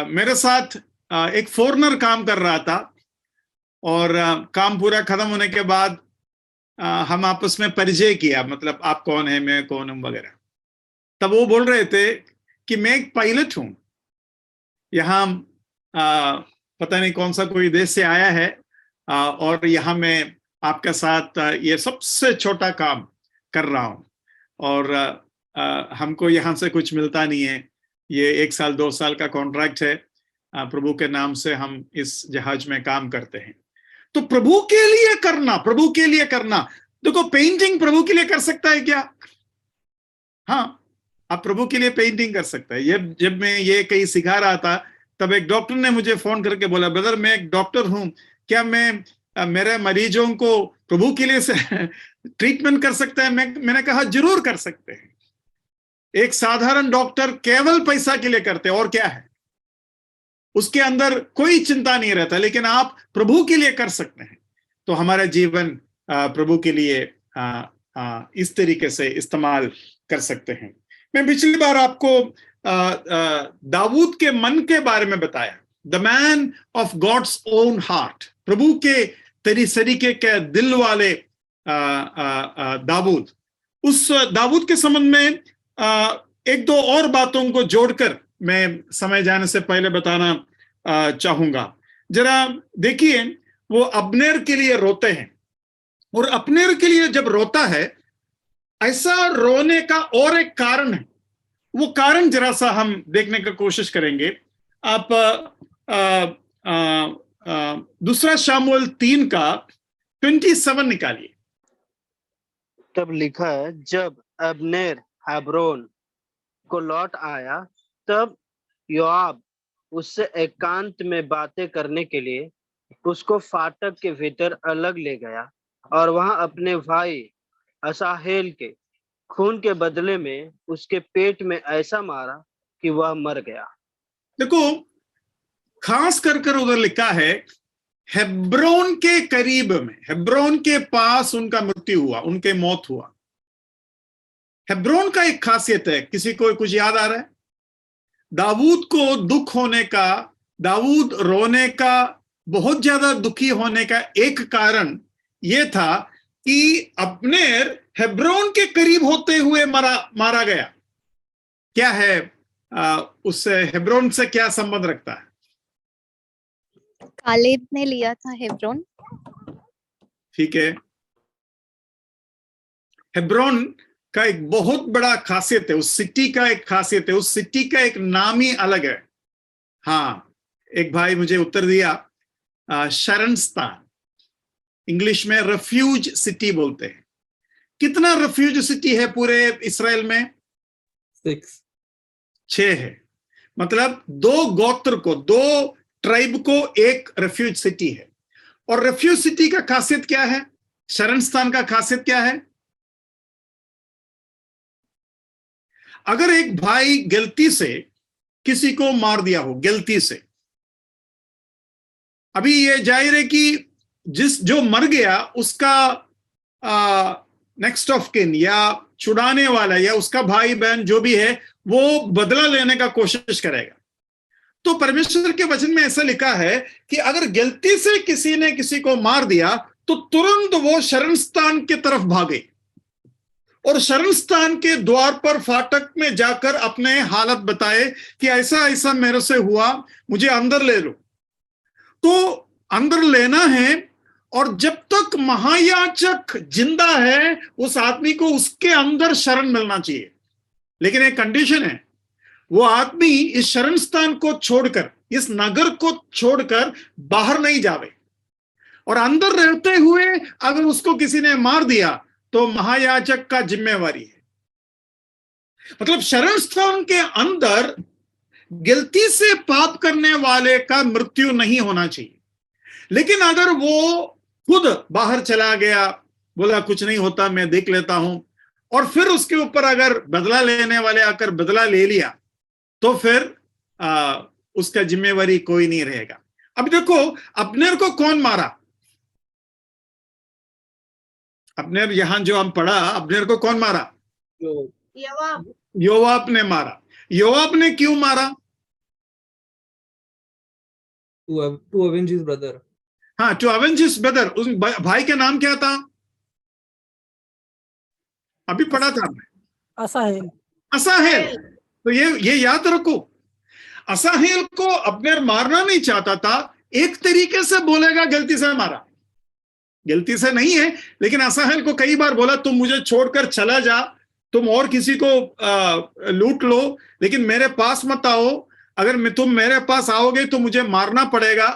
मेरे साथ एक फॉरेनर काम कर रहा था और काम पूरा खत्म होने के बाद हम आपस में परिचय किया, मतलब आप कौन है, मैं कौन हूं वगैरह। तब वो बोल रहे थे कि मैं एक पायलट हूं, यहाँ पता नहीं कौन सा कोई देश से आया है और यहाँ मैं आपके साथ ये सबसे छोटा काम कर रहा हूं और हमको यहाँ से कुछ मिलता नहीं है, ये 1 साल 2 साल का कॉन्ट्रैक्ट है, प्रभु के नाम से हम इस जहाज में काम करते हैं। तो प्रभु के लिए करना, प्रभु के लिए करना। देखो, पेंटिंग प्रभु के लिए कर सकता है क्या? हाँ, आप प्रभु के लिए पेंटिंग कर सकते हैं। जब मैं ये कहीं सिखा रहा था, तब एक डॉक्टर ने मुझे फोन करके बोला, ब्रदर मैं एक डॉक्टर हूं, क्या मैं मेरे मरीजों को प्रभु के लिए ट्रीटमेंट कर सकता है? मैंने कहा जरूर कर सकते हैं। एक साधारण डॉक्टर केवल पैसा के लिए करते हैं, और क्या है, उसके अंदर कोई चिंता नहीं रहता, लेकिन आप प्रभु के लिए कर सकते हैं। तो हमारा जीवन प्रभु के लिए इस तरीके से इस्तेमाल कर सकते हैं। मैं पिछली बार आपको दाऊद के मन के बारे में बताया, the man of God's own heart, प्रभु के तरीके के दिल वाले दाऊद। उस दाऊद के संबंध में 1-2 और बातों को जोड़कर मैं समय जाने से पहले बताना चाहूंगा। जरा देखिए, वो अब्नेर के लिए रोते हैं, और अब्नेर के लिए जब रोता है, ऐसा रोने का और एक कारण है। वो कारण जरा सा हम देखने की कोशिश करेंगे। आप 2 शमूएल 3 का 27 निकालिए।
तब लिखा है, जब अब्नेर हेब्रोन को लौट आया, तब योआब उससे एकांत में बातें करने के लिए उसको फाटक के भीतर अलग ले गया और वहां अपने भाई असाहेल के खून के बदले में उसके पेट में ऐसा मारा कि वह मर गया।
देखो, खास कर उधर लिखा है हेब्रोन के करीब में, हेब्रोन के पास उनका मृत्यु हुआ, उनके मौत हुआ। हेब्रोन का एक खासियत है, किसी को कुछ याद आ रहा है? दाऊद को दुख होने का, दाऊद रोने का, बहुत ज्यादा दुखी होने का एक कारण यह था कि अब्नेर हेब्रोन के करीब होते हुए मारा गया। क्या है उससे, हेब्रोन से क्या संबंध रखता है?
कालेब ने लिया था हेब्रोन।
ठीक है, हेब्रोन का एक बहुत बड़ा खासियत है, उस सिटी का एक खासियत है, उस सिटी का एक नाम ही अलग है। हाँ, एक भाई मुझे उत्तर दिया, शरणस्थान, इंग्लिश में रेफ्यूज सिटी बोलते हैं। कितना रेफ्यूज सिटी है पूरे इसराइल में? 6 है। मतलब 2 गोत्र को, 2 ट्राइब को एक रेफ्यूज सिटी है। और रेफ्यूज सिटी का खासियत क्या है? शरण स्थान का खासियत क्या है? अगर एक भाई गलती से किसी को मार दिया हो, गलती से, अभी ये जाहिर है कि जो मर गया उसका नेक्स्ट ऑफ किन या छुड़ाने वाला या उसका भाई बहन जो भी है वो बदला लेने का कोशिश करेगा। तो परमेश्वर के वचन में ऐसा लिखा है कि अगर गलती से किसी ने किसी को मार दिया तो तुरंत वो शरण स्थान की तरफ भागे और शरण स्थान के द्वार पर फाटक में जाकर अपने हालत बताए कि ऐसा ऐसा मेरे से हुआ, मुझे अंदर ले लो। तो अंदर लेना है, और जब तक महायाजक जिंदा है उस आदमी को उसके अंदर शरण मिलना चाहिए। लेकिन एक कंडीशन है, वो आदमी इस शरण स्थान को छोड़कर, इस नगर को छोड़कर बाहर नहीं जावे, और अंदर रहते हुए अगर उसको किसी ने मार दिया तो महायाजक का जिम्मेवारी है। मतलब शरण स्थान के अंदर गलती से पाप करने वाले का मृत्यु नहीं होना चाहिए। लेकिन अगर वो खुद बाहर चला गया, बोला कुछ नहीं होता, मैं देख लेता हूं, और फिर उसके ऊपर अगर बदला लेने वाले आकर बदला ले लिया तो फिर उसका जिम्मेवारी कोई नहीं रहेगा। अब देखो, अब्नेर को कौन मारा? अब्नेर, यहां जो हम पढ़ा, अब्नेर को कौन मारा? योआब ने मारा। योआब ने क्यों मारा?
to avenge his brother.
हाँ, टू अवेंज हिज ब्रदर। उस भाई का नाम क्या था? अभी पढ़ा था हमने,
असाहेल।
असाहेल। तो ये याद रखो, असाहेल को अब्नेर मारना नहीं चाहता था। एक तरीके से बोलेगा गलती से मारा, गलती से नहीं है, लेकिन असाहेल को कई बार बोला तुम मुझे छोड़कर चला जा, तुम और किसी को लूट लो, लेकिन मेरे पास मत आओ। अगर तुम मेरे पास आओगे तो मुझे मारना पड़ेगा,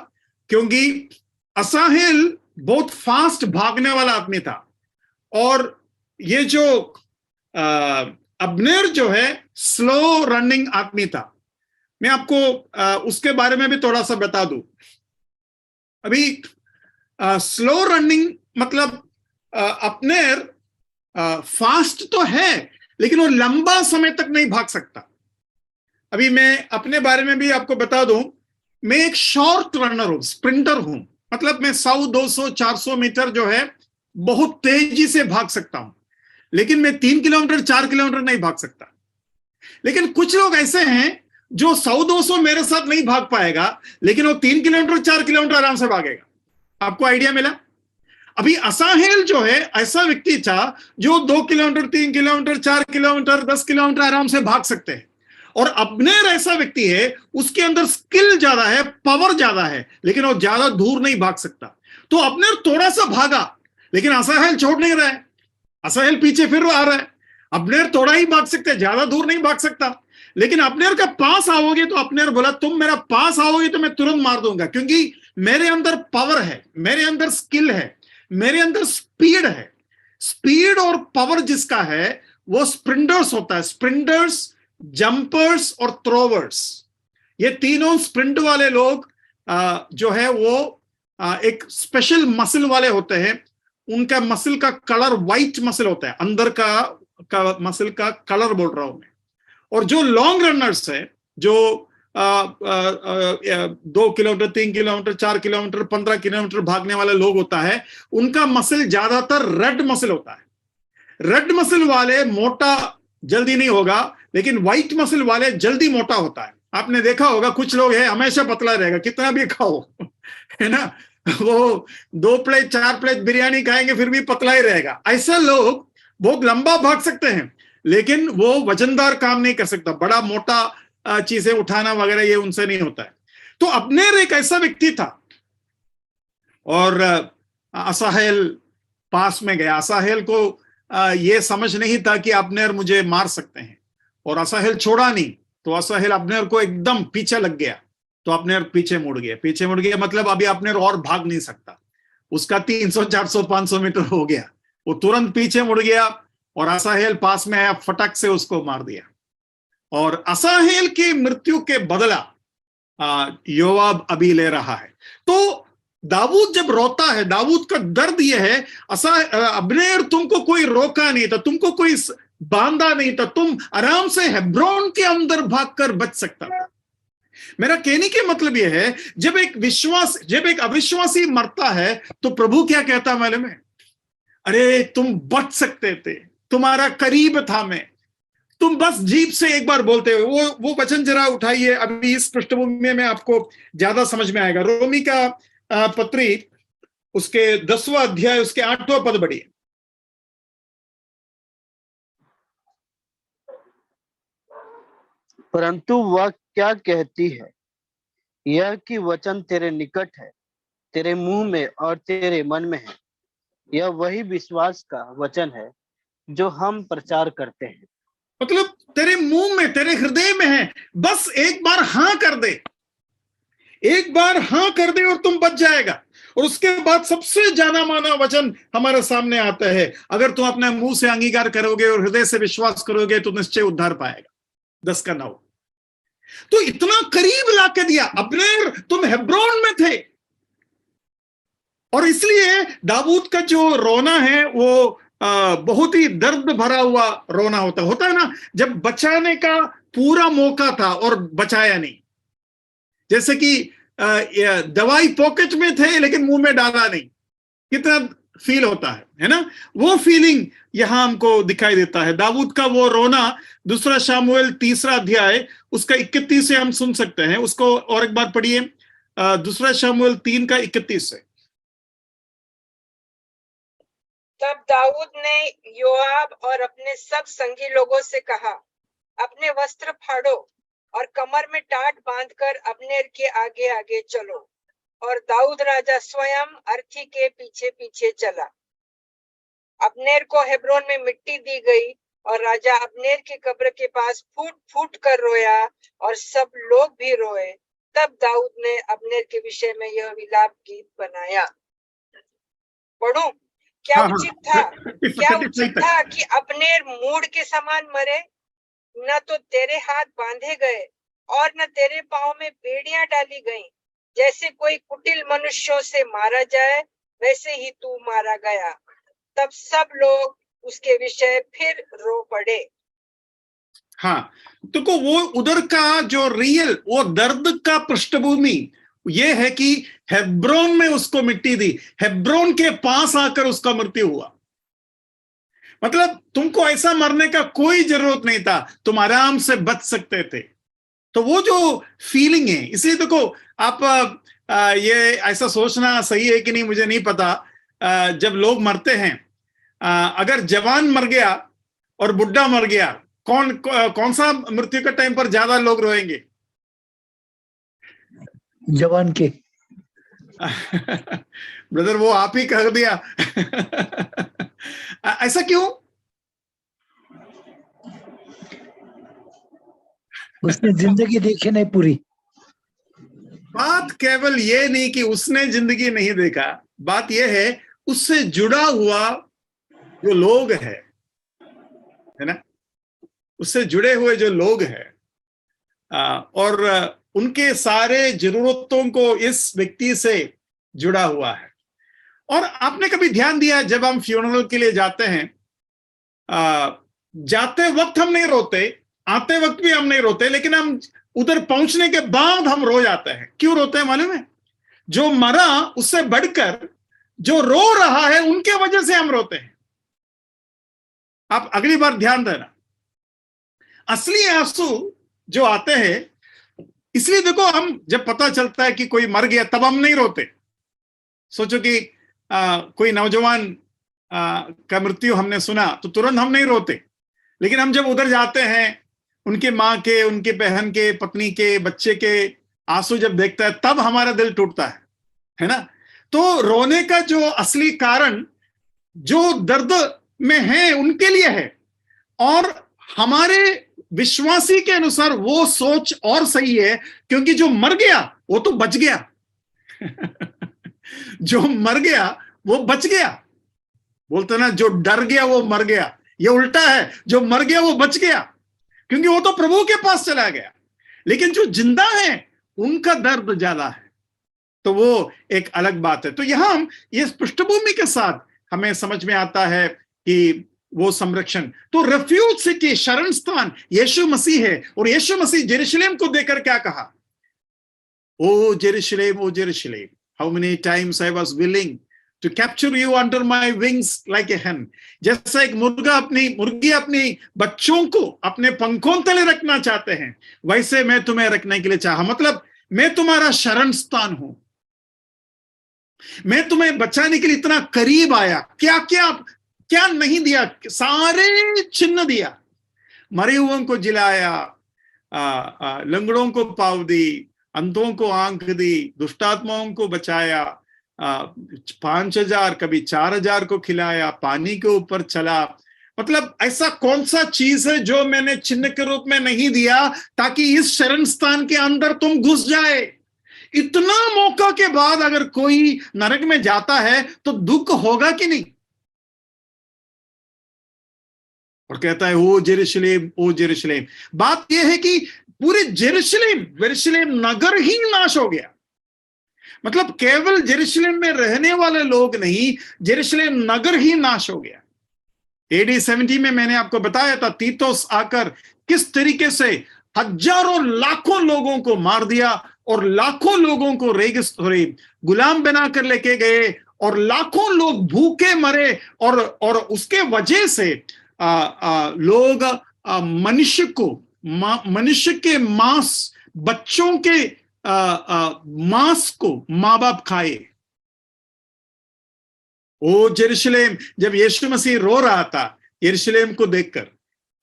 क्योंकि असाहेल बहुत फास्ट भागने वाला आदमी था। और ये जो अब्नेर जो है स्लो रनिंग आदमी था। मैं आपको उसके बारे में भी थोड़ा सा बता दूं। अभी स्लो रनिंग मतलब अब्नेर फास्ट तो है, लेकिन वो लंबा समय तक नहीं भाग सकता। अभी मैं अपने बारे में भी आपको बता दूं, मैं एक शॉर्ट रनर हूं, स्प्रिंटर हूं। मतलब मैं 100, 200, 400 मीटर जो है बहुत तेजी से भाग सकता हूं, लेकिन मैं 3 किलोमीटर 4 किलोमीटर नहीं भाग सकता। लेकिन कुछ लोग ऐसे हैं जो 100-200 मेरे साथ नहीं भाग पाएगा, लेकिन वो 3 किलोमीटर 4 किलोमीटर आराम से भागेगा। आपको आइडिया मिला? अभी असाहेल जो है ऐसा व्यक्ति था जो 2 किलोमीटर 3 किलोमीटर 4 किलोमीटर 10 किलोमीटर आराम से भाग सकते हैं। और अब्नेर ऐसा व्यक्ति है, उसके अंदर स्किल ज्यादा है, पावर ज्यादा है, लेकिन वो ज्यादा दूर नहीं भाग सकता। तो अब्नेर थोड़ा सा भागा, लेकिन असाहेल छोड़ नहीं रहा है। असाहेल पीछे फिर आ रहा है। अब्नेर थोड़ा ही भाग सकते, ज्यादा दूर नहीं भाग सकता। लेकिन अब्नेर के पास आओगे तो अब्नेर बोला तुम मेरा पास आओगे तो मैं तुरंत मार दूंगा, क्योंकि मेरे अंदर पावर है, मेरे अंदर स्किल है, मेरे अंदर स्पीड है। स्पीड और पावर जिसका है वो स्प्रिंटर्स होता है। स्प्रिंटर्स, जंपर्स और थ्रोवर्स, ये तीनों स्प्रिंट वाले लोग जो है वो एक स्पेशल मसल वाले होते हैं। उनका मसल का कलर व्हाइट मसल होता है, अंदर का मसल का कलर बोल रहा हूं मैं। और जो लॉन्ग रनर्स है, जो 2 किलोमीटर 3 किलोमीटर 4 किलोमीटर 15 किलोमीटर भागने वाले लोग होता है, उनका मसल ज्यादातर रेड मसल होता है। रेड मसल वाले मोटा जल्दी नहीं होगा, लेकिन व्हाइट मसल वाले जल्दी मोटा होता है। आपने देखा होगा कुछ लोग है हमेशा पतला रहेगा, कितना भी खाओ, है ना, वो 2 प्लेट 4 प्लेट बिरयानी खाएंगे फिर भी पतला ही रहेगा। ऐसा लोग बहुत लंबा भाग सकते हैं, लेकिन वो वजनदार काम नहीं कर सकता, बड़ा मोटा चीजें उठाना वगैरह ये उनसे नहीं होता है। तो अब्नेर एक ऐसा व्यक्ति था, और असाहेल पास में गया। असाहेल को ये समझ नहीं था कि अब्नेर मुझे मार सकते हैं, और असाहेल छोड़ा नहीं, तो असाहेल अब्नेर को एकदम पीछे लग गया, तो अब्नेर पीछे मुड़ गया मतलब अभी अब्नेर और भाग नहीं सकता, उसका 300 400 500 मीटर हो गया, वो तुरंत पीछे मुड़ गया और असाहेल पास में आया, फटक से उसको मार दिया। और असाहेल की मृत्यु के बदला योआब अभी ले रहा है। तो दाऊद जब रोता है, दाऊद का दर्द यह है, अब्नेर तुमको कोई रोका नहीं था, तुमको कोई बांधा नहीं था, तुम आराम से हेब्रोन के अंदर भागकर बच सकता था। मेरा कहने के मतलब यह है, जब एक अविश्वासी मरता है तो प्रभु क्या कहता मालूम है? अरे तुम बच सकते थे, तुम्हारा करीब था मैं, तुम बस जीभ से एक बार बोलते हो। वो वचन जरा उठाइए, अभी इस पृष्ठभूमि में आपको ज्यादा समझ में आएगा। रोमी का पत्री उसके 10वां अध्याय उसके 8वां पद बढ़िए।
परंतु वह क्या कहती है, यह कि वचन तेरे निकट है, तेरे मुंह में और तेरे मन में है। यह वही विश्वास का वचन है जो हम प्रचार करते हैं।
मतलब तेरे मुंह में, तेरे हृदय में है, बस एक बार हाँ कर दे, एक बार हाँ कर दे और तुम बच जाएगा। और उसके बाद सबसे जाना माना वचन हमारे सामने आता है, अगर तुम अपने मुंह से अंगीकार करोगे और हृदय से विश्वास करोगे तो निश्चय उद्धार पाएगा। 10 का 9। तो इतना करीब लाके दिया। अब्नेर तुम हेब्रोन में थे, और इसलिए दाऊद का जो रोना है वो बहुत ही दर्द भरा हुआ रोना होता है ना, जब बचाने का पूरा मौका था और बचाया नहीं। जैसे कि दवाई पॉकेट में थे लेकिन मुंह में डाला नहीं, कितना फील होता है ना? वो फीलिंग यहां हमको दिखाई देता है। दाऊद का वो रोना 2 शामुएल 3 अध्याय उसका 31 से हम सुन सकते हैं। उसको और एक बार पढ़िए, 2 शामुएल 3 का 31 से।
तब दाऊद ने योआब और अपने सब संगी लोगों से कहा, अपने वस्त्र फाड़ो और कमर में टाट बांधकर अब्नेर के आगे आगे चलो। और दाऊद राजा स्वयं अर्थी के पीछे पीछे चला। अब्नेर को हेब्रोन में मिट्टी दी गई और राजा अब्नेर की कब्र के पास फूट फूट कर रोया और सब लोग भी रोए। तब दाऊद ने अब्नेर के विषय में यह विलाप गीत बनाया। पढ़ूं? क्या उचित था, क्या उचित था कि अब्नेर मूढ़ के समान मरे? न तो तेरे हाथ बांधे गए और न तेरे पांव में बेड़ियां डाली गईं। जैसे कोई कुटिल मनुष्यों से मारा जाए वैसे ही तू मारा गया। तब सब लोग उसके विषय फिर रो पड़े।
हाँ, तो वो उधर का जो रियल वो दर्द का पृष्ठभूमि ये है कि हेब्रोन में उसको मिट्टी दी, हेब्रोन के पास आकर उसका मृत्यु हुआ। मतलब तुमको ऐसा मरने का कोई जरूरत नहीं था, तुम आराम से बच सकते थे। तो वो जो फीलिंग है, इसलिए देखो आप ये ऐसा सोचना सही है कि नहीं मुझे नहीं पता। जब लोग मरते हैं, अगर जवान मर गया और बुढ़ा मर गया, कौन सा मृत्यु के टाइम पर ज्यादा लोग रोएंगे?
जवान के।
ब्रदर वो आप ही कह दिया। ऐसा क्यों?
उसने जिंदगी देखी नहीं पूरी।
बात केवल ये नहीं कि उसने जिंदगी नहीं देखा, बात यह है उससे जुड़ा हुआ जो लोग है ना, उससे जुड़े हुए जो लोग हैं और उनके सारे जरूरतों को इस व्यक्ति से जुड़ा हुआ है। और आपने कभी ध्यान दिया, जब हम फ्यूनरल के लिए जाते हैं, जाते वक्त हम नहीं रोते, आते वक्त भी हम नहीं रोते, लेकिन हम उधर पहुंचने के बाद हम रो जाते हैं। क्यों रोते हैं मालूम है? जो मरा उससे बढ़कर जो रो रहा है उनके वजह से हम रोते हैं। आप अगली बार ध्यान देना, असली आंसू जो आते हैं, इसलिए देखो हम जब पता चलता है कि कोई मर गया तब हम नहीं रोते। सोचो कि कोई नौजवान का मृत्यु हमने सुना तो तुरंत हम नहीं रोते, लेकिन हम जब उधर जाते हैं, उनके माँ के, उनके बहन के, पत्नी के, बच्चे के आंसू जब देखता है तब हमारा दिल टूटता है ना? तो रोने का जो असली कारण, जो दर्द में है उनके लिए है, और हमारे विश्वासी के अनुसार वो सोच और सही है, क्योंकि जो मर गया वो तो बच गया। जो मर गया वो बच गया। बोलते ना, जो डर गया वो मर गया, ये उल्टा है, जो मर गया वो बच गया, क्योंकि वो तो प्रभु के पास चला गया। लेकिन जो जिंदा है उनका दर्द ज्यादा है, तो वो एक अलग बात है। तो यहां हम इस पृष्ठभूमि के साथ हमें समझ में आता है कि वो संरक्षण, तो रेफ्यूज सिटी, शरण स्थान यीशु मसीह है। और यीशु मसीह जेरूशलेम को देखकर क्या कहा? Oh Jerusalem, how many times I was willing to capture you under my wings like a hen। जैसा एक मुर्गी अपनी बच्चों को अपने पंखों तले रखना चाहते हैं, वैसे मैं तुम्हें रखने के लिए चाहा। मतलब मैं तुम्हारा शरण स्थान हूं, मैं तुम्हें बचाने के लिए इतना करीब आया। क्या क्या क्या नहीं दिया, सारे चिन्ह दिया, मरे हुओं को जिलाया, लंगड़ों को पाँव दी, अंधों को आंख दी, दुष्टात्माओं को बचाया, 5,000 कभी 4,000 को खिलाया, पानी के ऊपर चला। मतलब ऐसा कौन सा चीज है जो मैंने चिन्ह के रूप में नहीं दिया ताकि इस शरण स्थान के अंदर तुम घुस जाए? इतना मौका के बाद अगर कोई नरक में जाता है तो दुख होगा कि नहीं? और कहता है ओ जेरूशलेम। बात यह है कि पूरे जेरूशलेम नगर ही नाश हो गया। मतलब केवल जेरूशलेम में रहने वाले लोग नहीं, जेरूशलेम नगर ही नाश हो गया। AD 70 में मैंने आपको बताया था, तीतुस आकर किस तरीके से हजारों लाखों लोगों को मार दिया और लाखों लोगों को गुलाम बनाकर लेके गए, और लाखों लोग भूखे मरे, और उसके वजह से लोग मनुष्य के मांस, बच्चों के मांस को मां बाप खाए। ओ जेरूशलेम, जब यीशु मसीह रो रहा था यरूशलेम को देखकर,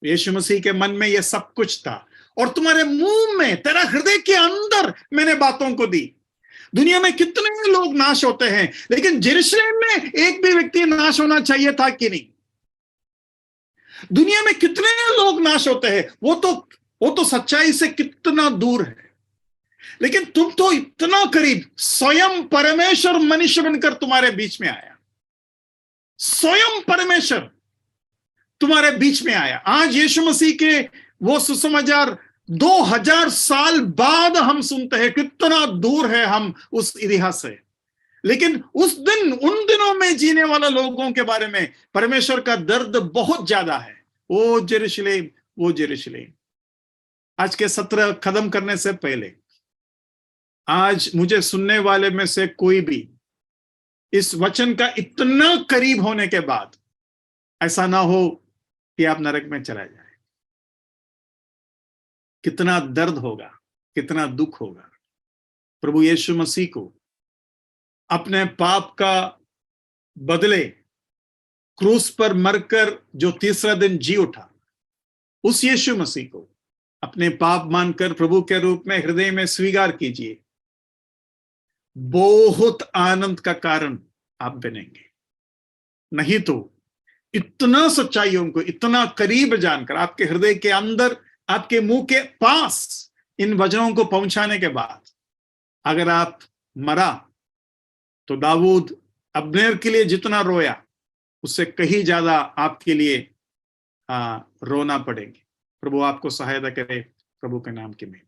यीशु मसीह के मन में यह सब कुछ था। और तुम्हारे मुंह में, तेरा हृदय के अंदर मैंने बातों को दी। दुनिया में कितने लोग नाश होते हैं, लेकिन जेरूशलेम में एक भी व्यक्ति नाश होना चाहिए था कि नहीं? दुनिया में कितने लोग नाश होते हैं, वो तो सच्चाई से कितना दूर है। लेकिन तुम तो इतना करीब, स्वयं परमेश्वर मनुष्य बनकर तुम्हारे बीच में आया, स्वयं परमेश्वर तुम्हारे बीच में आया। आज यीशु मसीह के वो सुसमाचार 2000 साल बाद हम सुनते हैं, कितना दूर है हम उस इतिहास से। लेकिन उन दिनों में जीने वाले लोगों के बारे में परमेश्वर का दर्द बहुत ज्यादा है। ओ जेरूशलेम। आज के सत्र खत्म करने से पहले, आज मुझे सुनने वाले में से कोई भी इस वचन का इतना करीब होने के बाद ऐसा ना हो कि आप नरक में चला जाए। कितना दर्द होगा, कितना दुख होगा। प्रभु यीशु मसीह को अपने पाप का बदले क्रूस पर मरकर जो तीसरा दिन जी उठा, उस यीशु मसीह को अपने पाप मानकर प्रभु के रूप में हृदय में स्वीकार कीजिए। बहुत आनंद का कारण आप बनेंगे। नहीं तो इतना सच्चाइयों को इतना करीब जानकर, आपके हृदय के अंदर, आपके मुंह के पास इन वचनों को पहुंचाने के बाद अगर आप मरा, तो दाऊद अब्नेर के लिए जितना रोया उससे कहीं ज्यादा आपके लिए रोना पड़ेगा। प्रभु आपको सहायता करे। प्रभु के नाम के में।